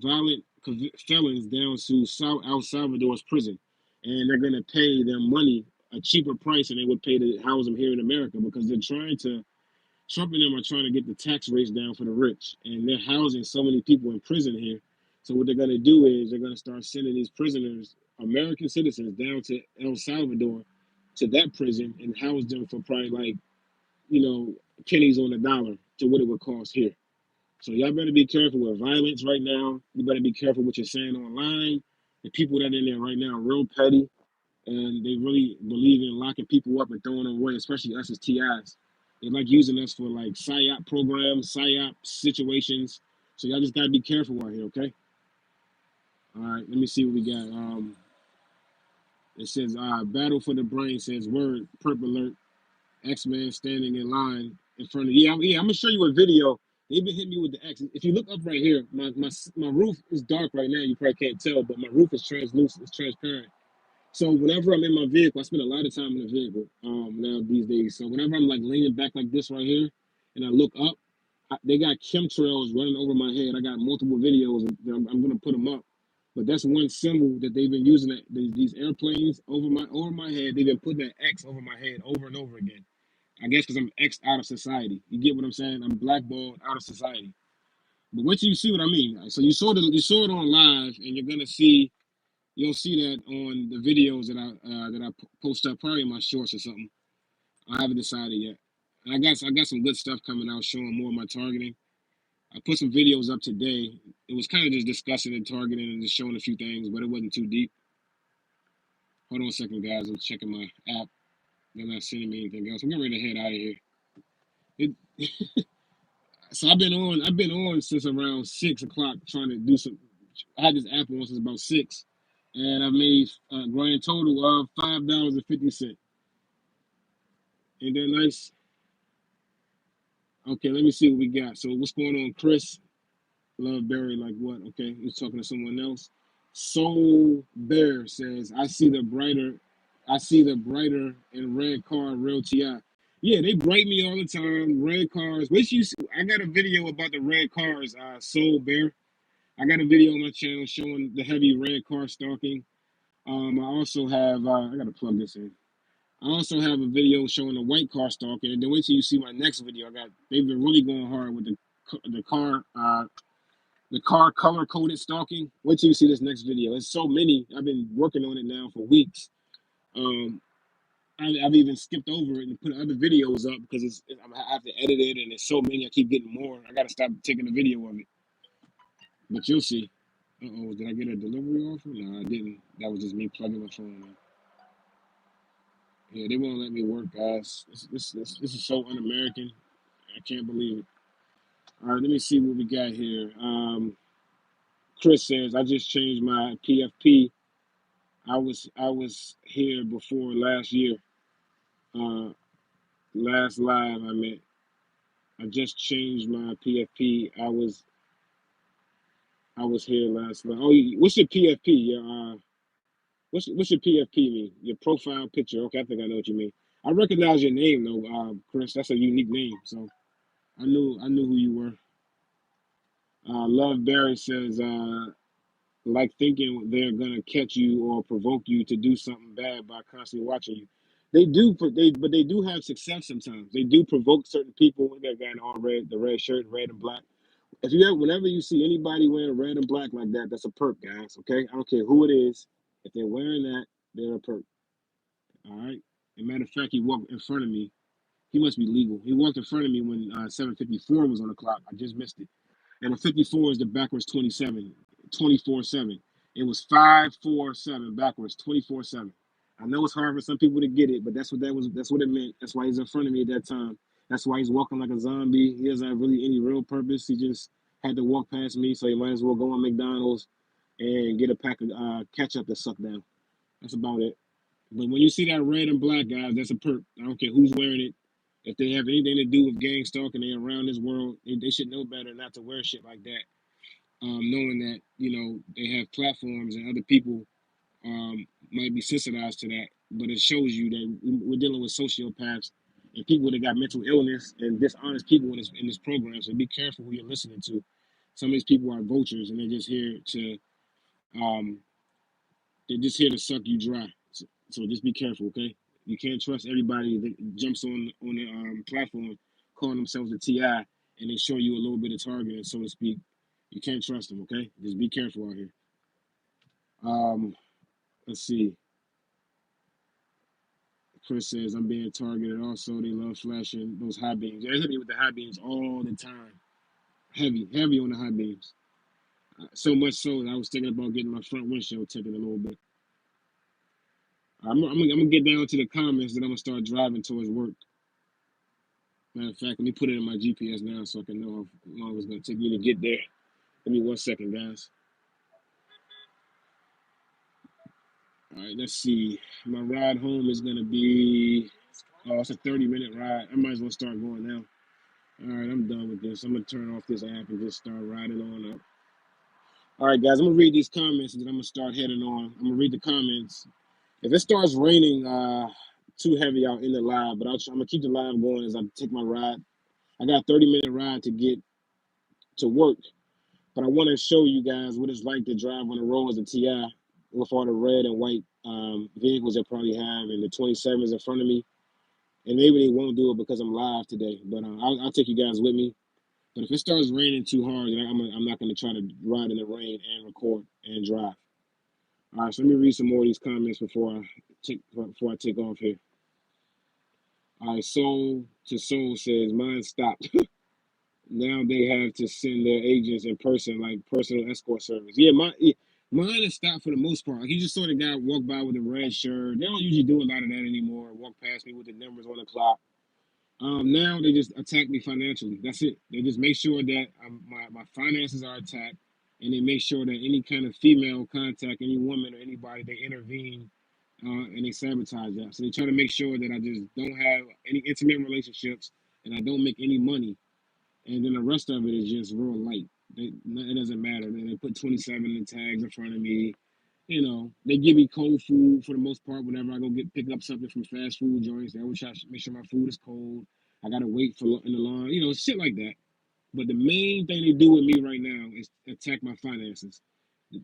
down to South El Salvador's prison, and they're going to pay them money, a cheaper price than they would pay to house them here in America because Trump and them are trying to get the tax rates down for the rich, and they're housing so many people in prison here. So what they're going to do is they're going to start sending these prisoners, American citizens, down to El Salvador, to that prison, and house them for probably like pennies on the dollar to what it would cost here. So y'all better be careful with violence right now. You better be careful what you're saying online, The people that are in there right now are real petty, and they really believe in locking people up and throwing them away, especially us as TIs. They like using us for like psyop programs, psyop situations. So y'all just gotta be careful out here, okay? All right, let me see what we got. It says battle for the brain. Says word perp alert. X-Men standing in line in front of I'm gonna show you a video. They've been hitting me with the X. If you look up right here, my roof is dark right now. You probably can't tell, but my roof is translucent. It's transparent. So whenever I'm in my vehicle, I spend a lot of time in the vehicle now these days. So whenever I'm like leaning back like this right here, and I look up, they got chemtrails running over my head. I got multiple videos. I'm gonna put them up. But that's one symbol that they've been using. These airplanes over my head. They've been putting that X over my head over and over again. I guess because I'm X out of society. You get what I'm saying? I'm blackballed out of society. But once you see what I mean, so you saw it on live, and you'll see that on the videos that I post up, probably in my shorts or something. I haven't decided yet. And I got some good stuff coming out showing more of my targeting. I put some videos up today. It was kind of just discussing and targeting and just showing a few things, but it wasn't too deep. Hold on a second, guys. I'm checking my app. They're not sending me anything else. I'm getting ready to head out of here. So I've been on since around 6 o'clock trying to do some. I had this app on since about 6, and I made a grand total of $5.50. Ain't that nice? Okay, let me see what we got. So what's going on, Chris? Love Barry, like what? Okay, he's talking to someone else. Soul Bear says, I see the brighter and red car real TI. Yeah, they bright me all the time. Red cars. I got a video about the red cars, Soul Bear. I got a video on my channel showing the heavy red car stalking. I also have I gotta plug this in. I also have a video showing the white car stalking, and then wait till you see my next video. They've been really going hard with the car color coded stalking. Wait till you see this next video. It's so many. I've been working on it now for weeks. Um, I've even skipped over it and put other videos up because I have to edit it, and there's so many. I keep getting more. I gotta stop taking a video of it. But you'll see. Uh-oh, did I get a delivery offer? No, I didn't. That was just me plugging my phone in. Yeah, they won't let me work, guys. This is so un-American. I can't believe it. All right, let me see what we got here. Chris says, I just changed my PFP. I was here before last year. Uh, last live I meant. I just changed my PFP. I was here last live. Oh, what's your PFP? What's your PFP mean? Your profile picture. Okay, I think I know what you mean. I recognize your name though, Chris. That's a unique name, so I knew who you were. Love Barry says, like thinking they're gonna catch you or provoke you to do something bad by constantly watching you. But they do have success sometimes. They do provoke certain people. That guy in all red, the red shirt, red and black. Whenever you see anybody wearing red and black like that, that's a perk, guys. Okay, I don't care who it is. If they're wearing that, they're a perk. All right. As a matter of fact, he walked in front of me. He must be legal. He walked in front of me when 7:54 was on the clock. I just missed it. And a 54 is the backwards 27, 24/7. It was 547 backwards 24/7. I know it's hard for some people to get it, but that's what that was. That's what it meant. That's why he's in front of me at that time. That's why he's walking like a zombie. He doesn't have really any real purpose. He just had to walk past me, so he might as well go on McDonald's and get a pack of ketchup to suck down. That's about it. But when you see that red and black, guys, that's a perk. I don't care who's wearing it. If they have anything to do with gang stalking, they around this world, they should know better not to wear shit like that. Knowing that they have platforms and other people might be sensitized to that, but it shows you that we're dealing with sociopaths and people that got mental illness and dishonest people in this program. So be careful who you're listening to. Some of these people are vultures, and um, they're just here to suck you dry. So just be careful, okay? You can't trust everybody that jumps on the platform calling themselves a TI and they show you a little bit of targeting, so to speak. You can't trust them, okay? Just be careful out here. Let's see. Chris says I'm being targeted. Also, they love flashing those high beams. Yeah, they hit me with the high beams all the time. Heavy on the high beams. So much so that I was thinking about getting my front windshield tinted a little bit. I'm gonna get down to the comments, then I'm gonna start driving towards work. Matter of fact, let me put it in my GPS now so I can know how long it's gonna take me to get there. Give me 1 second, guys. All right, let's see. My ride home is gonna be, oh, it's a 30-minute ride. I might as well start going now. All right, I'm done with this. I'm gonna turn off this app and just start riding on up. All right, guys, I'm gonna read these comments and then I'm gonna start heading on. I'm gonna read the comments. If it starts raining too heavy out in the live, but I'm gonna keep the live going as I take my ride. I got a 30-minute ride to get to work, but I want to show you guys what it's like to drive on the road as a TI with all the red and white vehicles they probably have, and the 27s in front of me. And maybe they won't do it because I'm live today, but I'll take you guys with me. But if it starts raining too hard, then I'm not going to try to ride in the rain and record and drive. All right, so let me read some more of these comments before I take off here. All right, Soul to Soul says, mine stopped. Now they have to send their agents in person, like personal escort service. Yeah, mine is stopped for the most part. Like, you just saw the guy walk by with a red shirt. They don't usually do a lot of that anymore. Walk past me with the numbers on the clock. Now they just attack me financially. That's it. They just make sure that my finances are attacked, and they make sure that any kind of female contact, any woman or anybody, they intervene and they sabotage that. So they try to make sure that I just don't have any intimate relationships and I don't make any money. And then the rest of it is just real light. It doesn't matter. They put 27 in the tags in front of me. You know, they give me cold food for the most part whenever I go pick up something from fast food joints. They always try to make sure my food is cold. I gotta wait for in the line, you know, shit like that. But the main thing they do with me right now is attack my finances,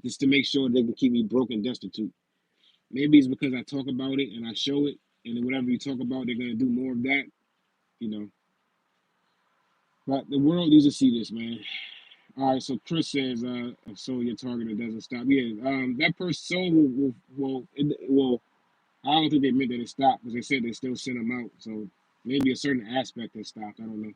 just to make sure they can keep me broke and destitute. Maybe it's because I talk about it and I show it, and then whatever you talk about, they're gonna do more of that, you know. But the world needs to see this, man. All right, so Chris says, so your target doesn't stop. Yeah, that person so will I don't think they meant that it stopped because they said they still send them out. So maybe a certain aspect has stopped. I don't know.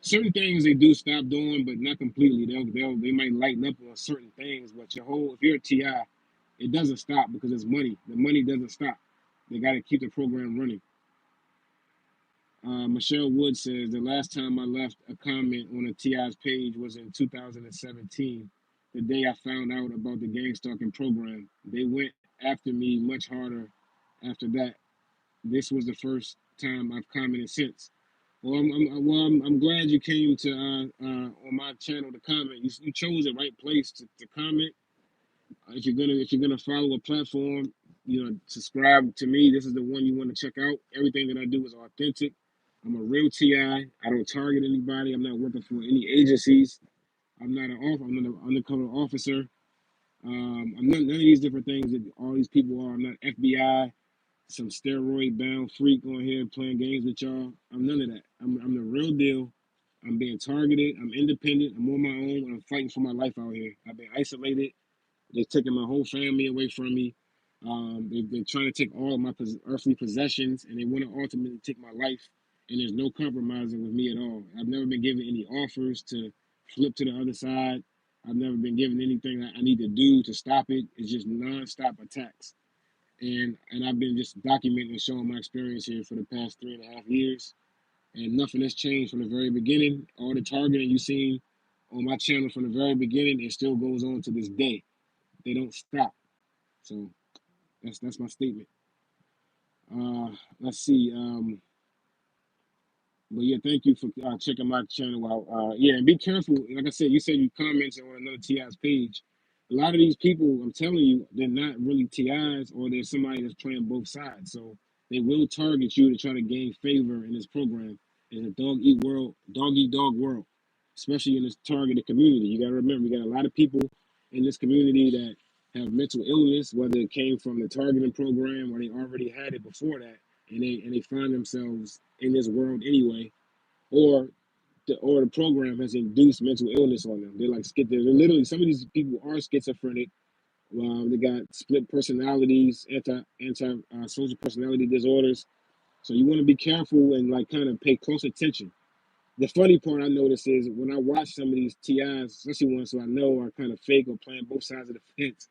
Certain things they do stop doing, but not completely. They might lighten up on certain things, but your whole if you're a TI, it doesn't stop because it's money. The money doesn't stop. They got to keep the program running. Michelle Wood says the last time I left a comment on a TI's page was in 2017, the day I found out about the Gangstalking program. They went after me much harder after that. This was the first time I've commented since. Well, I'm glad you came to on my channel to comment. You chose the right place to comment. If you're gonna follow a platform, you know, subscribe to me. This is the one you want to check out. Everything that I do is authentic. I'm a real TI. I don't target anybody. I'm not working for any agencies. I'm not an undercover officer. I'm none of these different things that all these people are. I'm not FBI, some steroid bound freak on here playing games with y'all. I'm none of that. I'm the real deal. I'm being targeted. I'm independent. I'm on my own. I'm fighting for my life out here. I've been isolated. They're taking my whole family away from me. They're trying to take all of my earthly possessions, and they want to ultimately take my life. And there's no compromising with me at all. I've never been given any offers to flip to the other side. I've never been given anything I need to do to stop it. It's just nonstop attacks. And I've been just documenting and showing my experience here for the past 3.5 years. And nothing has changed from the very beginning. All the targeting you've seen on my channel from the very beginning, it still goes on to this day. They don't stop. So that's my statement. Let's see. But yeah, thank you for checking my channel out. Yeah, and be careful. Like I said, you said you commented on another TI's page. A lot of these people, I'm telling you, they're not really TIs, or they're somebody that's playing both sides. So they will target you to try to gain favor in this program. It's a dog eat dog world, especially in this targeted community. You got to remember, you got a lot of people in this community that have mental illness, whether it came from the targeting program or they already had it before that, and they find themselves in this world anyway, or the program has induced mental illness on them. They're like they're literally, some of these people are schizophrenic. They got split personalities, anti social personality disorders. So you want to be careful and like kind of pay close attention. The funny part I notice is when I watch some of these TIs, especially ones who I know are kind of fake or playing both sides of the fence.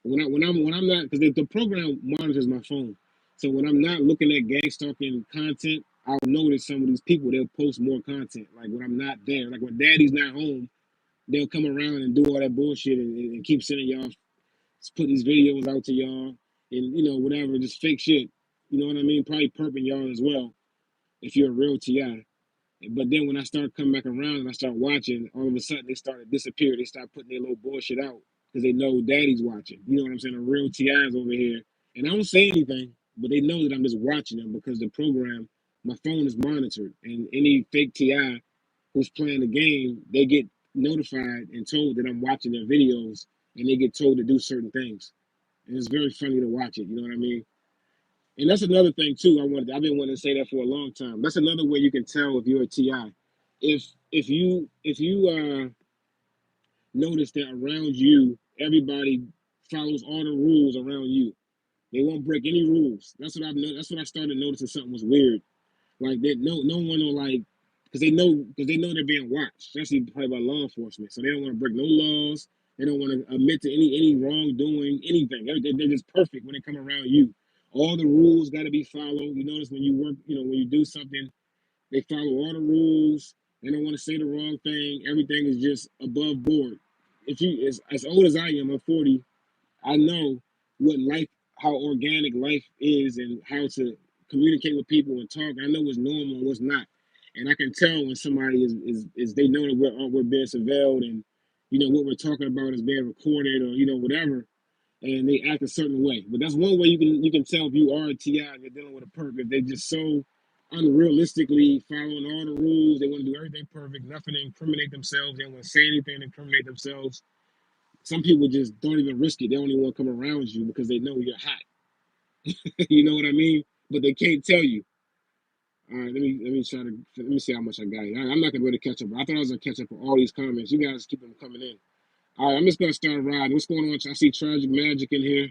When I'm not, because the program monitors my phone, so when I'm not looking at gang stalking content, I'll notice some of these people, they'll post more content. Like when I'm not there, like when Daddy's not home, they'll come around and do all that bullshit and keep sending y'all, put these videos out to y'all, and whatever, just fake shit. You know what I mean? Probably perping y'all as well if you're a real TI. But then when I start coming back around and I start watching, all of a sudden they start to disappear. They start putting their little bullshit out because they know Daddy's watching. You know what I'm saying? The real TIs over here, and I don't say anything, but they know that I'm just watching them because the program, my phone is monitored, and any fake TI who's playing the game, they get notified and told that I'm watching their videos, and they get told to do certain things. And it's very funny to watch it. You know what I mean? And that's another thing too. I've been wanting to say that for a long time. That's another way you can tell if you're a TI. If you notice that around you, everybody follows all the rules around you. They won't break any rules. That's what I started noticing something was weird. Like that, no one will like, because they know they're being watched, especially probably by law enforcement. So they don't want to break no laws. They don't want to admit to any wrongdoing, anything. They're just perfect when they come around you. All the rules got to be followed. You notice when you work, when you do something, they follow all the rules. They don't want to say the wrong thing. Everything is just above board. If you as old as I am, I'm 40. I know what life, how organic life is, and how to communicate with people and talk. I know what's normal and what's not, and I can tell when somebody is they know that we're being surveilled, and what we're talking about is being recorded, or whatever, and they act a certain way. But that's one way you can tell if you are a TI and you're dealing with a perp, if they just so unrealistically following all the rules. They want to do everything perfect, nothing to incriminate themselves. They don't want to say anything to incriminate themselves. Some people just don't even risk it. They don't even want to come around you because they know you're hot. You know what I mean? But they can't tell you. All right, let me see how much I got here. I'm not gonna be able to catch up. I thought I was gonna catch up for all these comments. You guys keep them coming in. All right, I'm just gonna start riding. What's going on? I see Tragic Magic in here.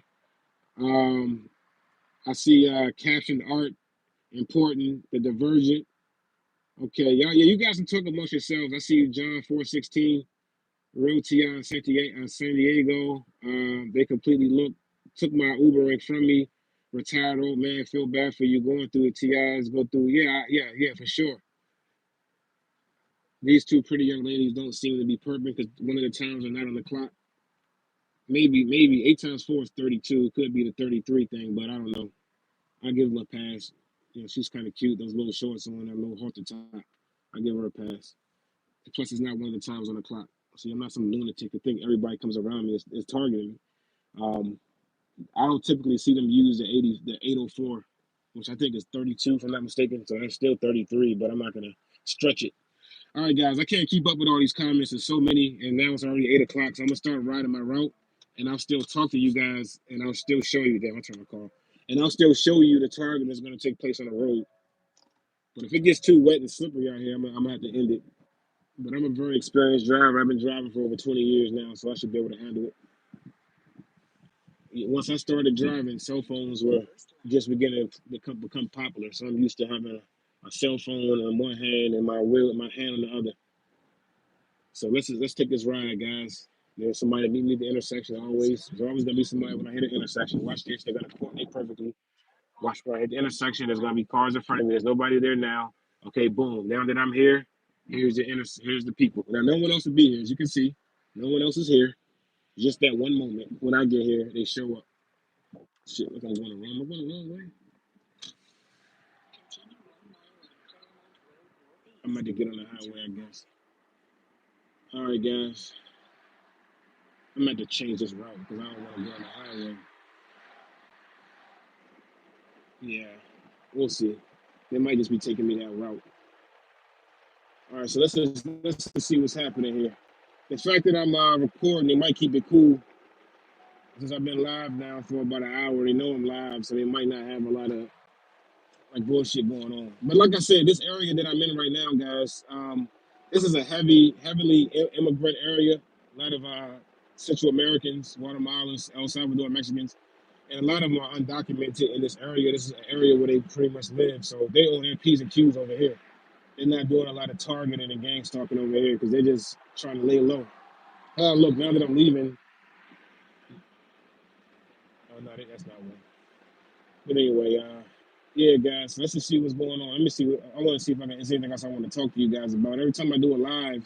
I see captioned art important. The Divergent. Okay, y'all. Yeah, you guys can talk amongst yourselves. I see you, John 416. Real T on San Diego. They completely took my Ubering from me. Retired old man, feel bad for you going through the TIs, go through. Yeah, for sure. These two pretty young ladies don't seem to be perfect because one of the times are not on the clock. Maybe 8 times 4 is 32. It could be the 33 thing, but I don't know. I give them a pass. She's kind of cute. Those little shorts on, that little halter top. I give her a pass. Plus, it's not one of the times on the clock. See, I'm not some lunatic to think everybody comes around me is targeting me. I don't typically see them use the 804, which I think is 32 if I'm not mistaken. So that's still 33, but I'm not gonna stretch it. All right, guys, I can't keep up with all these comments. There's so many, and now it's already 8 o'clock. So I'm gonna start riding my route, and I'll still talk to you guys, and I'll still show you. Damn, I turned my car. And I'll still show you the target that's gonna take place on the road. But if it gets too wet and slippery out here, I'm gonna have to end it. But I'm a very experienced driver. I've been driving for over 20 years now, so I should be able to handle it. Once I started driving, cell phones were just beginning to become popular. So I'm used to having a cell phone on one hand and my hand on the other. So let's take this ride, guys. There's somebody meet me at the intersection always. There's always gonna be somebody when I hit an intersection. Watch this, they're gonna coordinate perfectly. Watch when I hit the intersection, there's gonna be cars in front of me. There's nobody there now. Okay, boom. Now that I'm here, here's the people. Now no one else will be here, as you can see. No one else is here. Just that one moment when I get here, they show up. Shit, look, I'm going the wrong. I'm going the wrong way. I'm about to get on the highway, I guess. All right, guys. I'm about to change this route because I don't want to go on the highway. Yeah, we'll see. They might just be taking me that route. All right, so let's see what's happening here. The fact that I'm recording, they might keep it cool since I've been live now for about an hour. They know I'm live, so they might not have a lot of like bullshit going on. But like I said, this area that I'm in right now, guys, this is a heavily immigrant area. A lot of Central Americans, Guatemalans, El Salvador, Mexicans, and a lot of them are undocumented in this area. This is an area where they pretty much live, so they own their P's and Q's over here. they're not doing a lot of targeting and gang stalking over here because they're just trying to lay low. Look, now that I'm leaving, oh no, that's not one. But anyway, yeah, guys, let's just see what's going on. Let me see. I want to see if I can. Is anything else I want to talk to you guys about? Every time I do a live,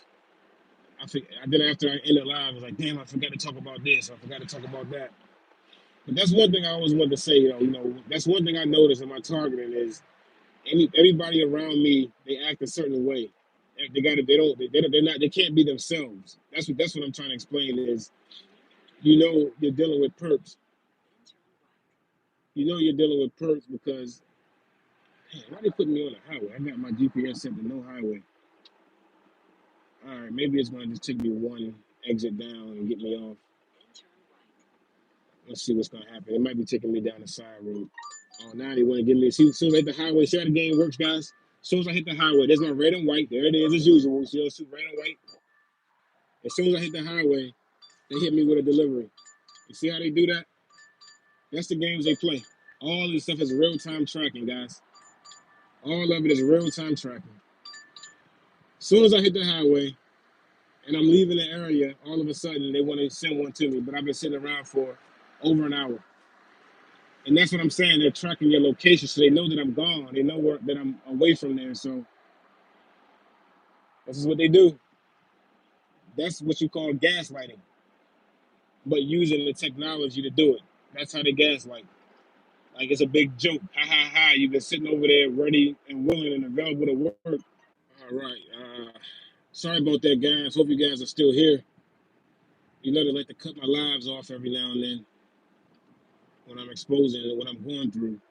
I did after I ended live. I was like, damn, I forgot to talk about this. I forgot to talk about that. But that's one thing I always wanted to say. That's one thing I noticed in my targeting is everybody around me, they act a certain way. They got it. They're not. They can't be themselves. That's what I'm trying to explain. Is you're dealing with perps. You know you're dealing with perps because man, why they putting me on a highway? I got my GPS set to no highway. All right, maybe it's gonna just take me one exit down and get me off. Let's see what's gonna happen. It might be taking me down the side road. Oh, now they want to give me. See, as soon as I hit the highway, see how the game works, guys. As soon as I hit the highway, there's my red and white. There it is, as usual. See those two red and white. As soon as I hit the highway, they hit me with a delivery. You see how they do that? That's the games they play. All this stuff is real time tracking, guys. All of it is real time tracking. As soon as I hit the highway and I'm leaving the area, all of a sudden they want to send one to me. But I've been sitting around for over an hour. And that's what I'm saying. They're tracking your location, so they know that I'm gone. They know that I'm away from there. So this is what they do. That's what you call gaslighting, but using the technology to do it. That's how they gaslight. Like it's a big joke. Ha ha ha. You've been sitting over there ready and willing and available to work. All right. Sorry about that, guys. Hope you guys are still here. You know, they like to cut my lives off every now and then when I'm exposing what I'm going through.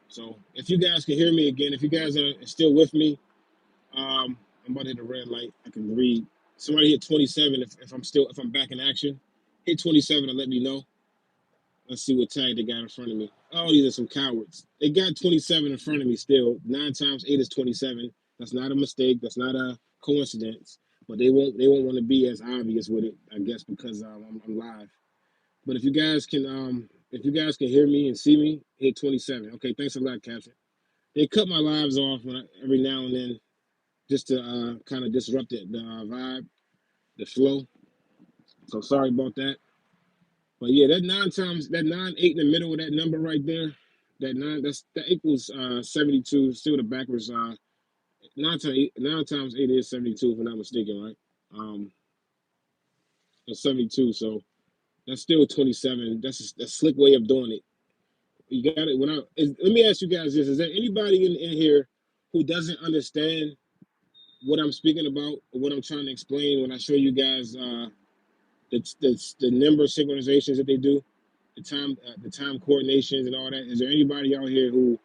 So if you guys can hear me again, if you guys are still with me, I'm about to hit a red light. I can read. Somebody hit 27 if I'm back in action. Hit 27 and let me know. Let's see what tag they got in front of me. Oh, these are some cowards. They got 27 in front of me still. 9 times 8 is 27. That's not a mistake. That's not a coincidence. But they won't want to be as obvious with it, I guess, because I'm live. But if you guys can hear me and see me, hit 27. Okay, thanks a lot, Captain. They cut my lives off every now and then just to kind of disrupt the vibe, the flow. So sorry about that. But yeah, that 9 8 in the middle of that number right there, that equals 72. Still the backwards 9 times 8 is 72 if I'm not mistaken, right? It's 72, so that's still 27. That's a slick way of doing it. You got it. Let me ask you guys this: is there anybody in here who doesn't understand what I'm speaking about or what I'm trying to explain when I show you guys the number synchronizations that they do, the time coordinations and all that? Is there anybody out here who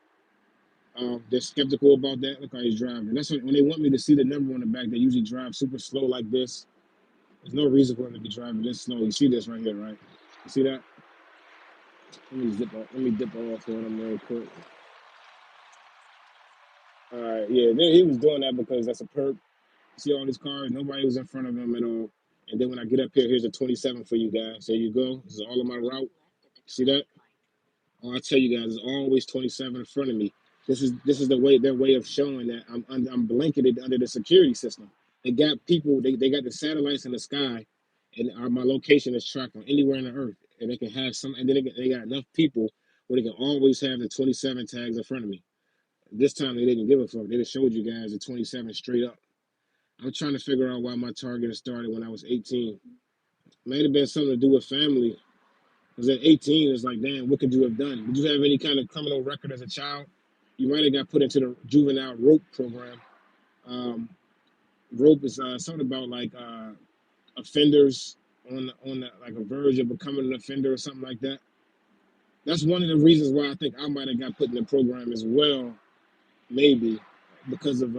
they're skeptical about that? Look how he's driving. That's when they want me to see the number on the back. They usually drive super slow like this. There's no reason for him to be driving this slow. You see this right here, right? You see that? Let me dip off on him real quick. All right, yeah, he was doing that because that's a perk. See all these cars? Nobody was in front of him at all. And then when I get up here, here's a 27 for you guys. There you go. This is all of my route. See that? Oh, I tell you guys, there's always 27 in front of me. This is their way of showing that I'm blanketed under the security system. They got people. They got the satellites in the sky, and my location is tracked on anywhere on the earth. And they can have some. And then they got enough people where they can always have the 27 tags in front of me. This time they didn't give a fuck. They just showed you guys the 27 straight up. I'm trying to figure out why my target started when I was 18. Might have been something to do with family. Because at 18, it's like, damn, what could you have done? Did you have any kind of criminal record as a child? You might have got put into the juvenile rope program. Rope is something about like offenders on the, like a verge of becoming an offender or something like that. That's one of the reasons why I think I might have got put in the program as well, maybe because of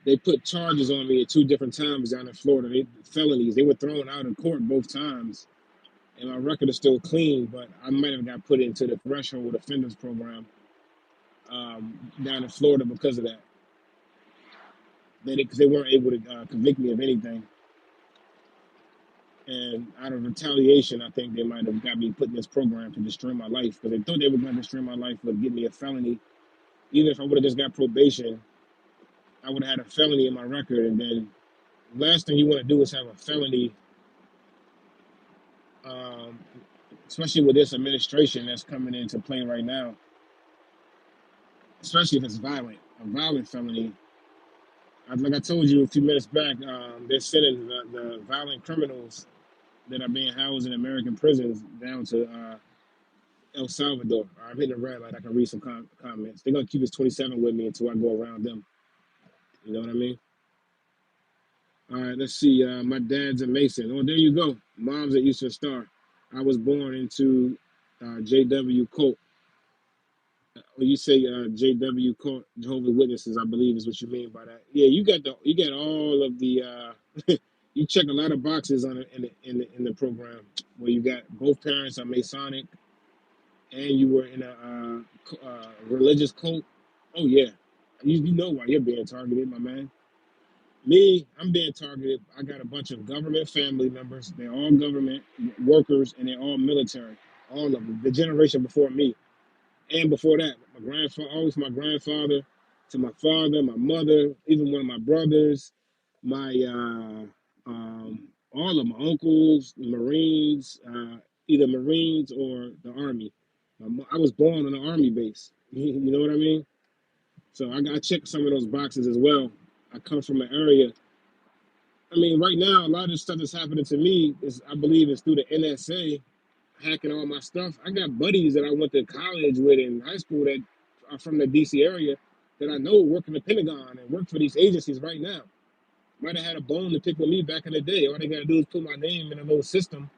they put charges on me at 2 different times down in Florida. Felonies. They were thrown out of court both times, and my record is still clean. But I might have got put into the threshold offenders program down in Florida because of that. Because they weren't able to convict me of anything, and out of retaliation, I think they might have got me put in this program to destroy my life because they thought they were going to destroy my life but give me a felony. Even if I would have just got probation, I would have had a felony in my record, and then last thing you want to do is have a felony, um, especially with this administration that's coming into play right now, especially if it's violent, a violent felony. Like I told you a few minutes back, they're sending the violent criminals that are being housed in American prisons down to El Salvador. I'm hitting a red light. I can read some comments. They're gonna keep this 27 with me until I go around them. You know what I mean? All right, let's see. My dad's a Mason. Oh, there you go. Mom's at Eastern Star. I was born into JW Colt. When you say JW Colt, Jehovah's Witnesses, I believe is what you mean by that. Yeah, you got all of the you check a lot of boxes on it in the program where you got both parents are Masonic and you were in a religious cult. Oh yeah, you know why you're being targeted, my man. Me, I'm being targeted. I got a bunch of government family members. They're all government workers and they're all military. All of them. The generation before me. And before that, my grandfather, always my grandfather, to my father, my mother, even one of my brothers, my all of my uncles, Marines, either Marines or the Army. I was born on an Army base. You know what I mean? So I got to check some of those boxes as well. I come from an area. I mean, right now, a lot of the stuff that's happening to me is, I believe, is through the NSA hacking all my stuff. I got buddies that I went to college with in high school that are from the DC area that I know work in the Pentagon and work for these agencies right now. Might have had a bone to pick with me back in the day. All they gotta do is put my name in a little system,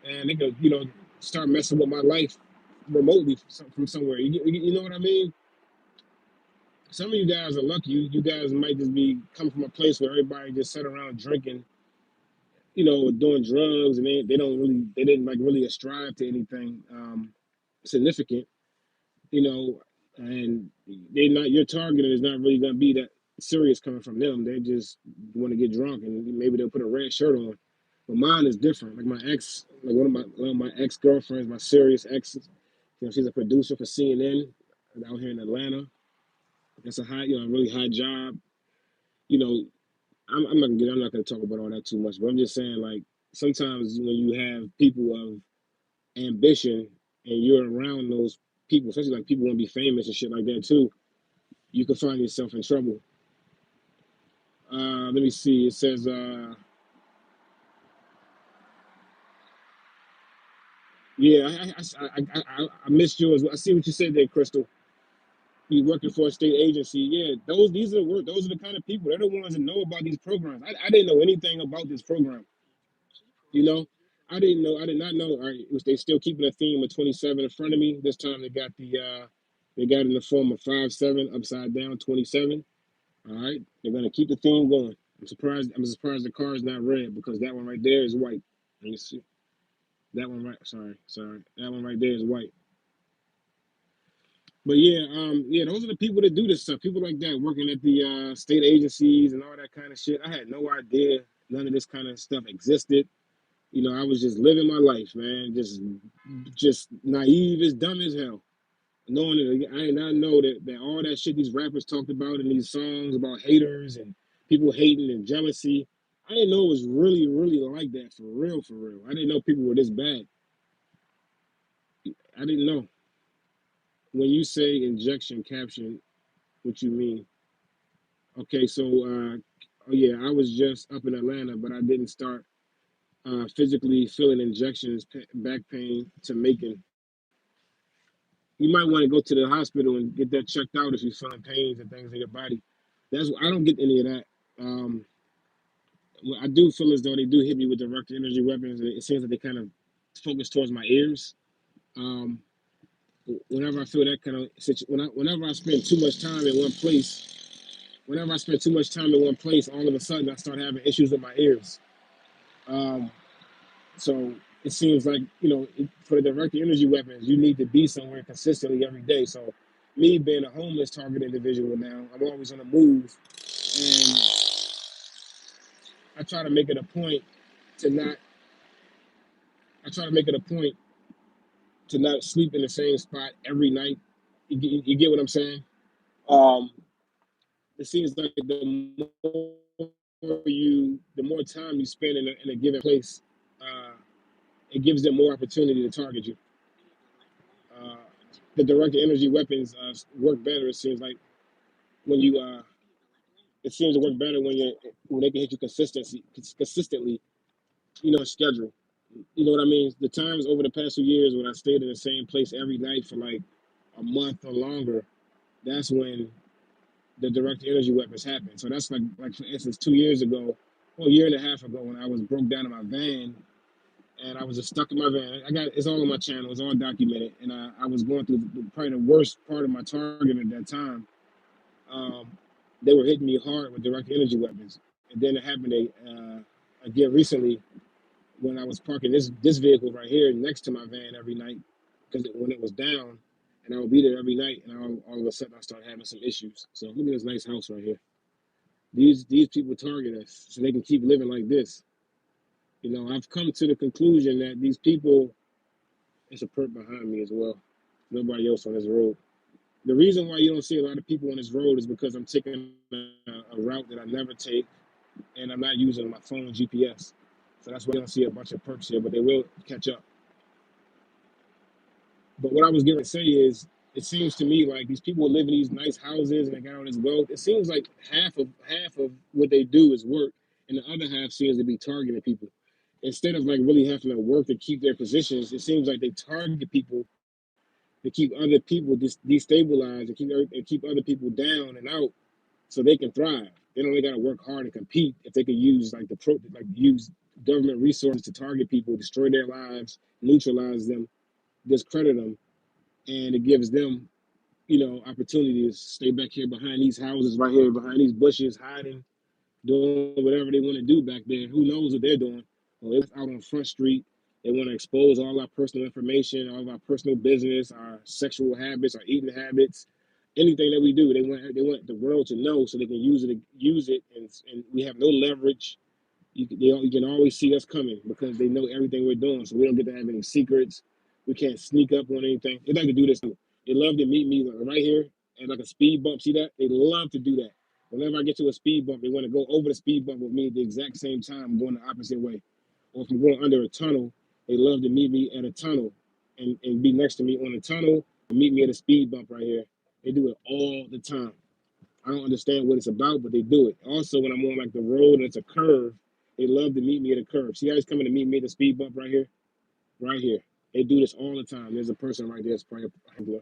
and they could, start messing with my life remotely from somewhere. You know what I mean? Some of you guys are lucky. You guys might just be come from a place where everybody just sat around drinking, doing drugs, and they didn't like really strive to anything significant, you know, and your target is not really going to be that serious coming from them. They just want to get drunk and maybe they'll put a red shirt on. But mine is different. Like my ex, like one of my ex girlfriends, my serious exes. She's a producer for CNN out here in Atlanta. That's a really high job. You know, I'm not gonna talk about all that too much, but I'm just saying, like, sometimes when you have people of ambition and you're around those people, especially like people want to be famous and shit like that too, you can find yourself in trouble. Let me see. It says, yeah, I missed yours. I see what you said there, Crystal. You working for a state agency. Yeah, those are the kind of people. They're the ones that know about these programs. I didn't know anything about this program. You know, I didn't know. I did not know. All right, they still keeping a theme of 27 in front of me. This time they got it in the form of 5-7 upside down 27. All right, they're gonna keep the theme going. I'm surprised the car is not red because that one right there is white. Let me see. That one right. Sorry. That one right there is white. But yeah, those are the people that do this stuff. People like that working at the state agencies and all that kind of shit. I had no idea none of this kind of stuff existed. I was just living my life, man. Just naive as dumb as hell. Knowing that I did not know that all that shit these rappers talked about in these songs about haters and people hating and jealousy. I didn't know it was really, really like that for real, for real. I didn't know people were this bad. I didn't know. When you say injection caption, what you mean? Okay, so oh yeah, I was just up in Atlanta, but I didn't start physically feeling injections, back pain to Macon. You might want to go to the hospital and get that checked out if you're feeling pains and things in your body. I don't get any of that. Um, I do feel as though they do hit me with direct energy weapons. It seems like they kind of focus towards my ears. Um, whenever I feel that kind of whenever I spend too much time in one place, whenever I spend too much time in one place, all of a sudden I start having issues with my ears. Um, so it seems like for the direct energy weapons, you need to be somewhere consistently every day. So me being a homeless target individual now, I'm always on the move, and I try to make it a point to not. I try to make it a point to not sleep in the same spot every night. You get what I'm saying? Um, it seems like the more time you spend in a given place, uh, it gives them more opportunity to target you. Uh, the direct energy weapons work better. It seems like when you it seems to work better when they can hit you consistently, schedule. You know what I mean? The times over the past few years when I stayed in the same place every night for like a month or longer, that's when the direct energy weapons happen. So that's like for instance, 2 years ago, well, a year and a half ago, when I was broke down in my van and I was just stuck in my van. It's all on my channel, it's all documented, and I was going through probably the worst part of my target at that time. Um, they were hitting me hard with direct energy weapons, and then it happened again recently when I was parking this vehicle right here next to my van every night because when it was down, and I would be there every night, and all of a sudden I started having some issues. So look at this nice house right here. These people target us so they can keep living like this. I've come to the conclusion that these people, it's a perp behind me as well. Nobody else on this road. The reason why you don't see a lot of people on this road is because I'm taking a route that I never take, and I'm not using my phone GPS. So that's why you don't see a bunch of perps here, but they will catch up. But what I was going to say is, it seems to me like these people live in these nice houses and they got all this wealth. It seems like half of what they do is work, and the other half seems to be targeting people. Instead of like really having to work to keep their positions, it seems like they target people to keep other people destabilized and keep other people down and out so they can thrive. They don't really got to work hard and compete if they could use use government resources to target people, destroy their lives, neutralize them, discredit them, and it gives them opportunities to stay back here behind these houses, right here behind these bushes, hiding, doing whatever they want to do back there. Who knows what they're doing? Well, it's out on Front Street. They want to expose all our personal information, all of our personal business, our sexual habits, our eating habits, anything that we do. They want the world to know so they can use it, and we have no leverage. You can always see us coming because they know everything we're doing, so we don't get to have any secrets. We can't sneak up on anything. They like to do this too. They love to meet me right here at like a speed bump. See that? They love to do that. Whenever I get to a speed bump, they want to go over the speed bump with me at the exact same time, going the opposite way. Or if I'm going under a tunnel, they love to meet me at a tunnel and be next to me on the tunnel and meet me at a speed bump right here. They do it all the time. I don't understand what it's about, but they do it. Also, when I'm on like the road and it's a curve, they love to meet me at a curve. See how he's coming to meet me at the speed bump right here? Right here. They do this all the time. There's a person right there. It's probably a handler.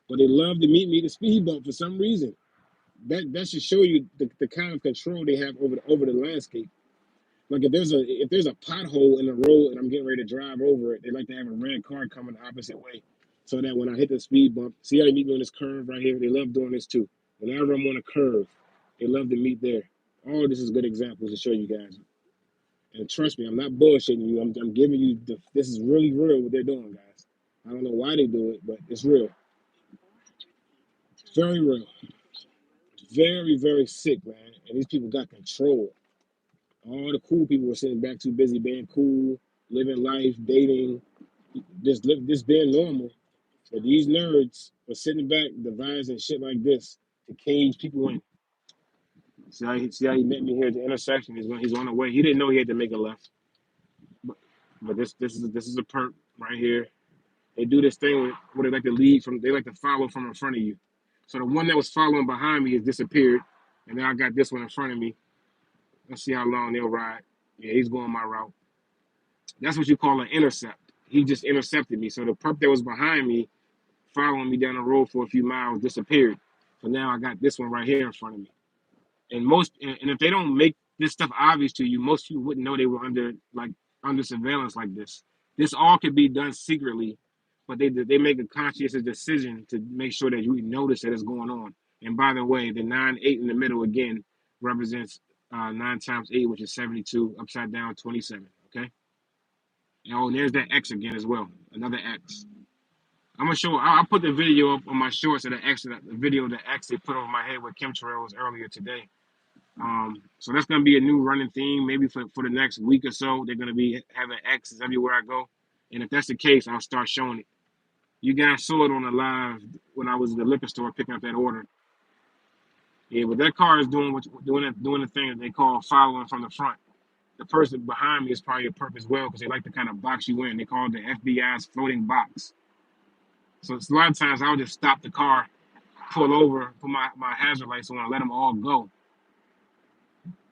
But they love to meet me at the speed bump for some reason. That should show you the kind of control they have over the landscape. Like if there's a pothole in the road and I'm getting ready to drive over it, they like to have a red car coming the opposite way. So that when I hit the speed bump, see how they meet me on this curve right here? They love doing this too. Whenever I'm on a curve, they love to meet there. All of this is good examples to show you guys. And trust me, I'm not bullshitting you. I'm giving you this is really real what they're doing, guys. I don't know why they do it, but it's real. It's very real. It's very, very sick, man. And these people got control. All the cool people were sitting back too busy being cool, living life, dating, just being normal. But these nerds were sitting back devising shit like this to cage people in. See how he met me here at the intersection. He's on the way. He didn't know he had to make a left. But, but this is a perk right here. They do this thing where they like to lead from. They like to follow from in front of you. So the one that was following behind me has disappeared, and now I got this one in front of me. Let's see how long they'll ride. Yeah, he's going my route. That's what you call an intercept. He just intercepted me. So the perp that was behind me, following me down the road for a few miles, disappeared. So now I got this one right here in front of me. And if they don't make this stuff obvious to you, most people wouldn't know they were under surveillance like this. This all could be done secretly, but they make a conscious decision to make sure that you notice that it's going on. And by the way, the 9-8 in the middle again represents 9 times 8, which is 72, upside down 27. Okay. Oh, and there's that X again as well, another X. I'm gonna show. I'll put the video up on my shorts of the X, the video of the X they put over my head with chemtrails earlier today. So that's gonna be a new running theme, maybe for the next week or so. They're gonna be having X's everywhere I go, and if that's the case, I'll start showing it. You guys saw it on the live when I was in the liquor store picking up that order. Yeah, but that car is doing the thing that they call following from the front. The person behind me is probably a perp as well because they like to kind of box you in. They call it the FBI's floating box. So it's a lot of times I'll just stop the car, pull over, put my hazard lights on, and let them all go.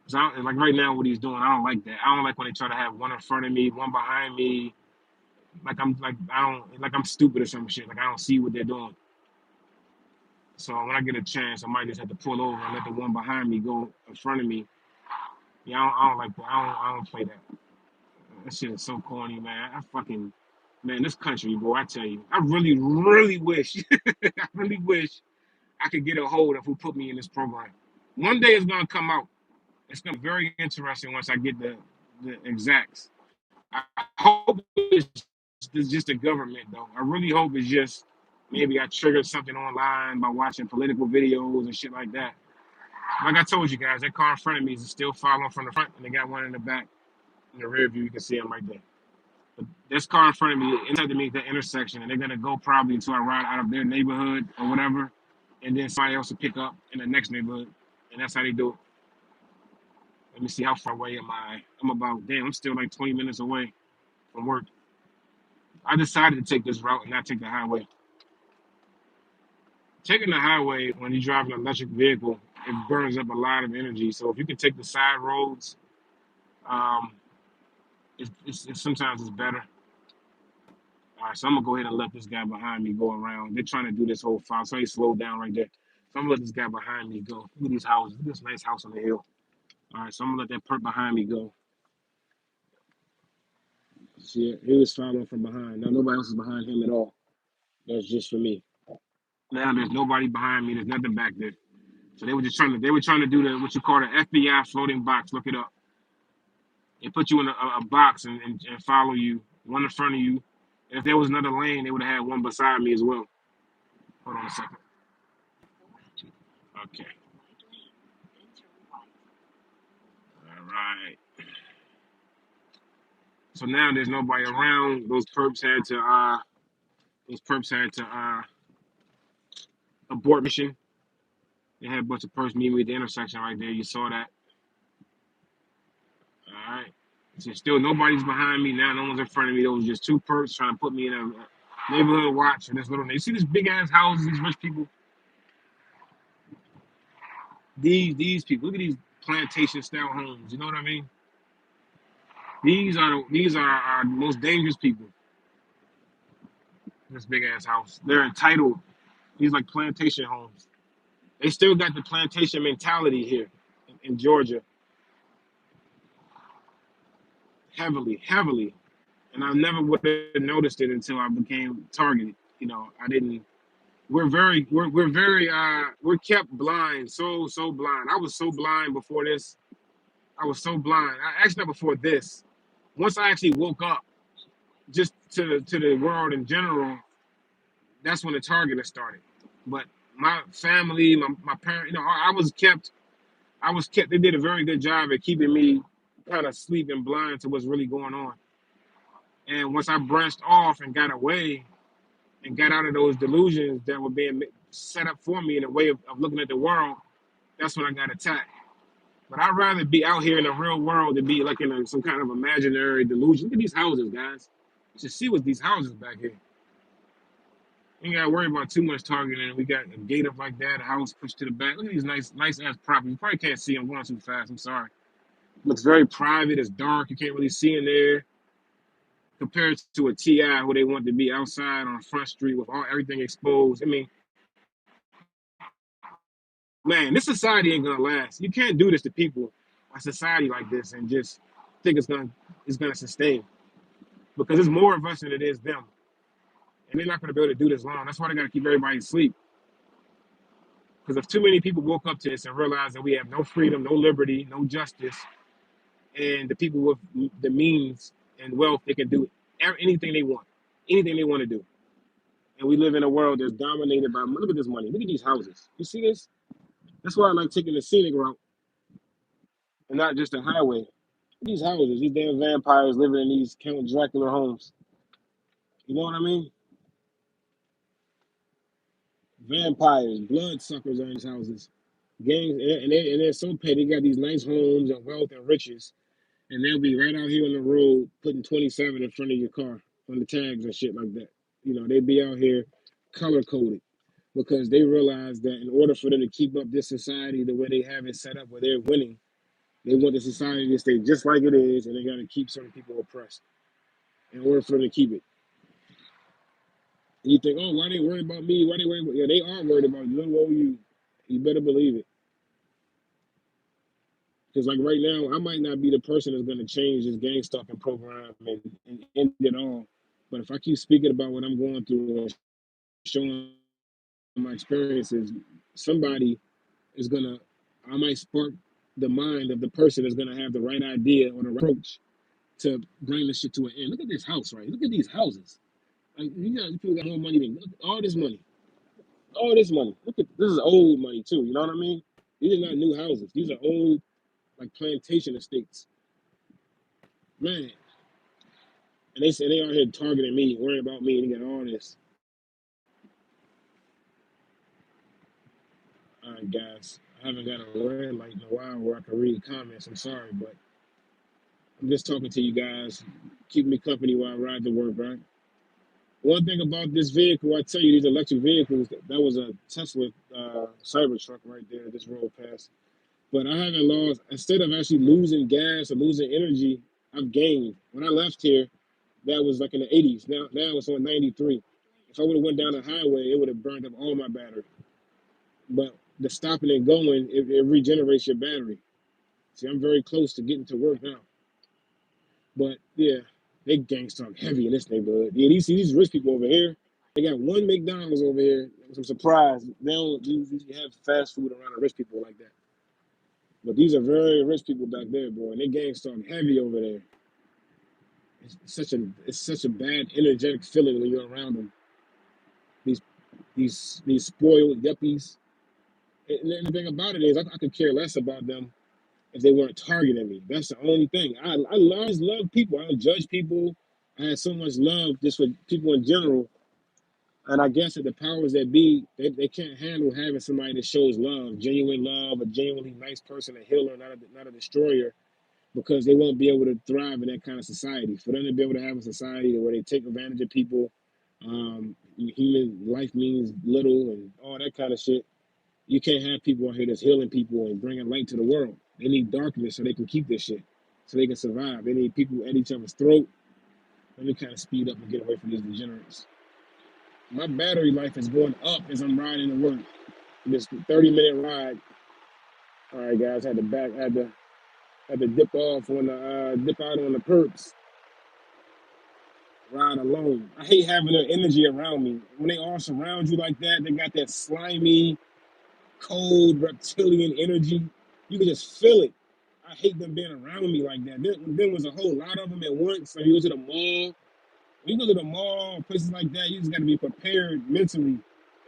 So like right now, what he's doing, I don't like that. I don't like when they try to have one in front of me, one behind me. Like I don't like I'm stupid or some shit. Like I don't see what they're doing. So when I get a chance, I might just have to pull over and let the one behind me go in front of me. Yeah, I don't like that. I don't play that. That shit is so corny, man. I fucking man, this country, boy. I tell you, I really, really wish, I really wish I could get a hold of who put me in this program. One day it's gonna come out. It's gonna be very interesting once I get the exacts. I hope it's just the government, though. I really hope it's just maybe I triggered something online by watching political videos and shit like that. Like I told you guys, that car in front of me is still following from the front, and they got one in the back. In the rear view, you can see them right there. But this car in front of me, inside to meet the intersection, and they're gonna go probably until I ride out of their neighborhood or whatever, and then somebody else will pick up in the next neighborhood, and that's how they do it. Let me see how far away am I? I'm about damn. I'm still like 20 minutes away from work. I decided to take this route and not take the highway. Taking the highway when you drive an electric vehicle, it burns up a lot of energy. So if you can take the side roads, um, sometimes it's better. All right, so I'm gonna go ahead and let this guy behind me go around. They're trying to do this whole file, so he slowed down right there. So I'm gonna let this guy behind me go. Look at these houses. Look at this nice house on the hill. All right, so I'm gonna let that perp behind me go. See, he was following from behind. Now nobody else is behind him at all. That's just for me. Now there's nobody behind me. There's nothing back there. So they were trying to do the what you call the FBI floating box. Look it up. They put you in a box and follow you, one in front of you. And if there was another lane, they would have had one beside me as well. Hold on a second. Okay. All right. So now there's nobody around. Those perps had to abort mission. They had a bunch of perps meet me at the intersection right there. You saw that. All right. So still nobody's behind me now. No one's in front of me. Those were just two perps trying to put me in a neighborhood watch and this little. You see these big ass houses, these rich people. These people. Look at these plantation style homes. You know what I mean? These are our most dangerous people. This big ass house. They're entitled. These like plantation homes. They still got the plantation mentality here in Georgia, heavily, heavily. And I never would have noticed it until I became targeted. You know, I didn't. We're kept blind, so blind. I was so blind before this. I was so blind. Actually, not before this. Once I actually woke up, just to the world in general, that's when the targeting started. But my family, my parents, you know, I was kept. They did a very good job at keeping me kind of sleeping blind to what's really going on. And once I branched off and got away and got out of those delusions that were being set up for me in a way of looking at the world, that's when I got attacked. But I'd rather be out here in the real world than be like in some kind of imaginary delusion. Look at these houses, guys. You should see what these houses back here. You ain't gotta worry about too much targeting. We got a gate up like that, a house pushed to the back. Look at these nice ass properties. You probably can't see. I'm going too fast. I'm sorry. Looks very private. It's dark. You can't really see in there. Compared to a TI who they want to be outside on a front street with everything exposed. I mean, man, this society ain't gonna last. You can't do this to people, a society like this, and just think it's gonna sustain. Because there's more of us than it is them, and they're not gonna be able to do this long. That's why they gotta keep everybody asleep. Because if too many people woke up to this and realized that we have no freedom, no liberty, no justice, and the people with the means and wealth, they can do anything they want to do. And we live in a world that's dominated by look at this money. Look at these houses. You see this? That's why I like taking the scenic route and not just a highway. These houses, these damn vampires living in these Count Dracula homes. You know what I mean? Vampires, bloodsuckers are in these houses. Gangs, and they're so paid. They got these nice homes and wealth and riches, and they'll be right out here on the road putting 27 in front of your car on the tags and shit like that. You know, they be out here color coded because they realize that in order for them to keep up this society the way they have it set up, where they're winning, they want the society to stay just like it is, and they got to keep certain people oppressed in order for them to keep it. And you think, oh, why they worried about me? Why they worried about? Yeah, they are worried about you. Little old you. You better believe it. Because like right now, I might not be the person that's going to change this gang stalking program and end it all. But if I keep speaking about what I'm going through and showing my experiences, somebody is gonna. I might spark the mind of the person that's gonna have the right idea or the right approach to bring this shit to an end. Look at this house, right? Look at these houses. Like you got people got more money than look at all this money. All this money. Look at this is old money too. You know what I mean? These are not new houses. These are old like plantation estates. Man, and they say they out here targeting me, worrying about me, and they got all this. All right, guys. I haven't got a red light in a while where I can read comments. I'm sorry, but I'm just talking to you guys, keeping me company while I ride to work, right? One thing about this vehicle, I tell you, these electric vehicles, that was a Tesla Cybertruck right there, this road past. But I haven't lost, instead of actually losing gas or losing energy, I've gained. When I left here, that was like in the 80s. Now it's on 93. If I would have went down the highway, it would have burned up all my battery. But the stopping and going, it regenerates your battery. See, I'm very close to getting to work now. But yeah, they gangster heavy in this neighborhood. Yeah, these rich people over here, they got one McDonald's over here. I'm surprised they don't usually have fast food around the rich people like that. But these are very rich people back there, boy, and they gangster heavy over there. It's such a bad energetic feeling when you're around them. These these spoiled yuppies. And the thing about it is, I could care less about them if they weren't targeting me. That's the only thing. I always love people. I don't judge people. I have so much love just for people in general. And I guess that the powers that be, they can't handle having somebody that shows love, genuine love, a genuinely nice person, a healer, not a destroyer, because they won't be able to thrive in that kind of society. For them to be able to have a society where they take advantage of people, human life means little and all that kind of shit. You can't have people out here that's healing people and bringing light to the world. They need darkness so they can keep this shit, so they can survive. They need people at each other's throat. Let me kind of speed up and get away from these degenerates. My battery life is going up as I'm riding to work. This 30-minute ride. All right, guys, had to dip off on the dip out on the perps. Ride alone. I hate having their energy around me. When they all surround you like that, they got that slimy, cold reptilian energy. You can just feel it. I hate them being around me like that. There was a whole lot of them at once. So you go to the mall. When you go to the mall, places like that, you just got to be prepared mentally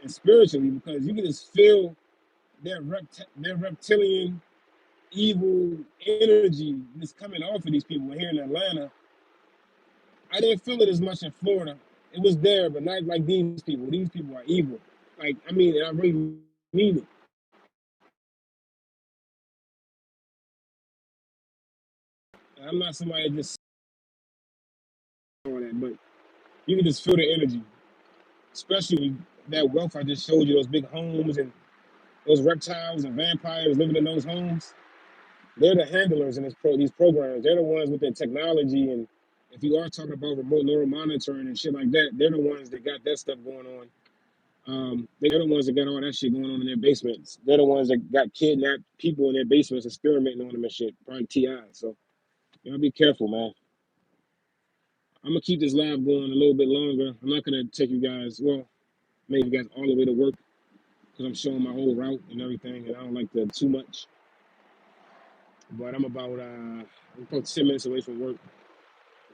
and spiritually because you can just feel their reptilian evil energy just coming off of these people here in Atlanta. I didn't feel it as much in Florida. It was there, but not like these people. These people are evil. Like, I mean, I really mean it. I'm not somebody that just on that, but you can just feel the energy, especially that wealth I just showed you, those big homes and those reptiles and vampires living in those homes. They're the handlers in these programs. They're the ones with the technology. And if you are talking about remote neural monitoring and shit like that, they're the ones that got that stuff going on. They're the ones that got all that shit going on in their basements. They're the ones that got kidnapped people in their basements experimenting on them and shit. Probably TI. So, be careful, man. I'm going to keep this live going a little bit longer. I'm not going to take you guys, well, maybe you guys all the way to work because I'm showing my whole route and everything, and I don't like to too much. But I'm about 10 minutes away from work,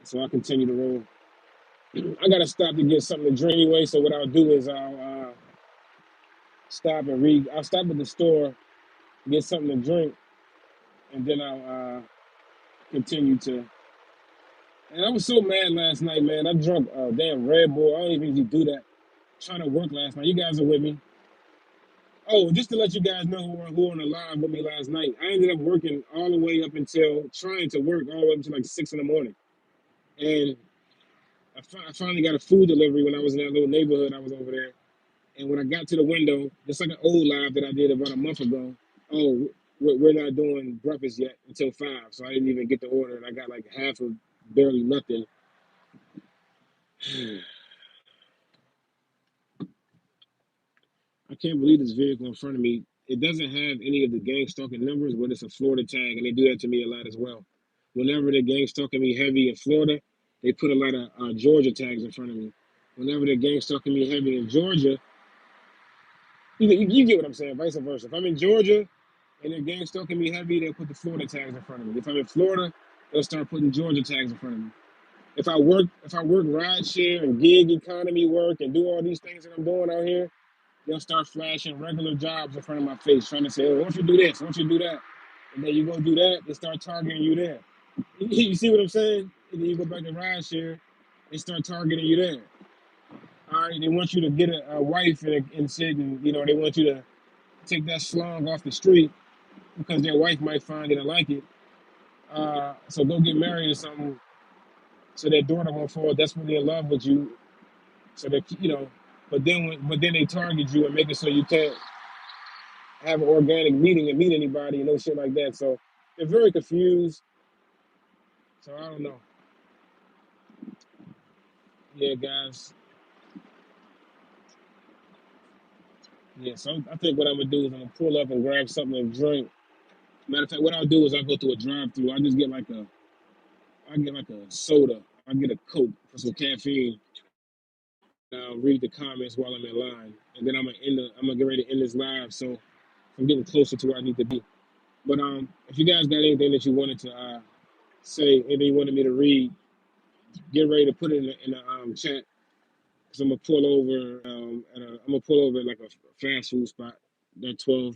so I'll continue to roll. I gotta stop to get something to drink anyway. So what I'll do is I'll stop and read. I'll stop at the store, get something to drink, and then I'll continue to. And I was so mad last night, man. I drunk damn Red Bull. I don't even usually do that. Trying to work last night. You guys are with me. Oh, just to let you guys know who on the live with me last night, I ended up working all the way up until trying to work all the way up until like 6 in the morning, and I finally got a food delivery when I was in that little neighborhood I was over there. And when I got to the window, just like an old live that I did about a month ago, oh, we're not doing breakfast yet until 5, so I didn't even get the order, and I got like half of barely nothing. I can't believe this vehicle in front of me. It doesn't have any of the gang stalking numbers, but it's a Florida tag, and they do that to me a lot as well. Whenever they're gang stalking me heavy in Florida, they put a lot of Georgia tags in front of me. Whenever they're gang stalking me heavy in Georgia, you get what I'm saying, vice versa. If I'm in Georgia and they're gang stalking me heavy, they'll put the Florida tags in front of me. If I'm in Florida, they'll start putting Georgia tags in front of me. If I work ride share and gig economy work and do all these things that I'm doing out here, they'll start flashing regular jobs in front of my face, trying to say, "Oh, why don't you do this? Why don't you do that?" And then you go do that, they start targeting you there. You see what I'm saying? And then you go back to ride share, they start targeting you there. All right, they want you to get a wife and sit, and they want you to take that slong off the street because their wife might find it and like it. So go get married or something, so their daughter won't fall desperately in love with you. So that. But then they target you and make it so you can't have an organic meeting and meet anybody and no shit like that. So they're very confused. So I don't know. Yeah, guys. Yeah, so I think what I'm gonna do is I'm gonna pull up and grab something to drink. Matter of fact, what I'll do is I'll go through a drive-through. I get like a soda. I get a Coke for some caffeine. I'll read the comments while I'm in line, and then I'm gonna get ready to end this live. So I'm getting closer to where I need to be. But if you guys got anything that you wanted to say, anything you wanted me to read, get ready to put it in the chat. Cause I'm gonna pull over. I'm gonna pull over at like a fast food spot. That 12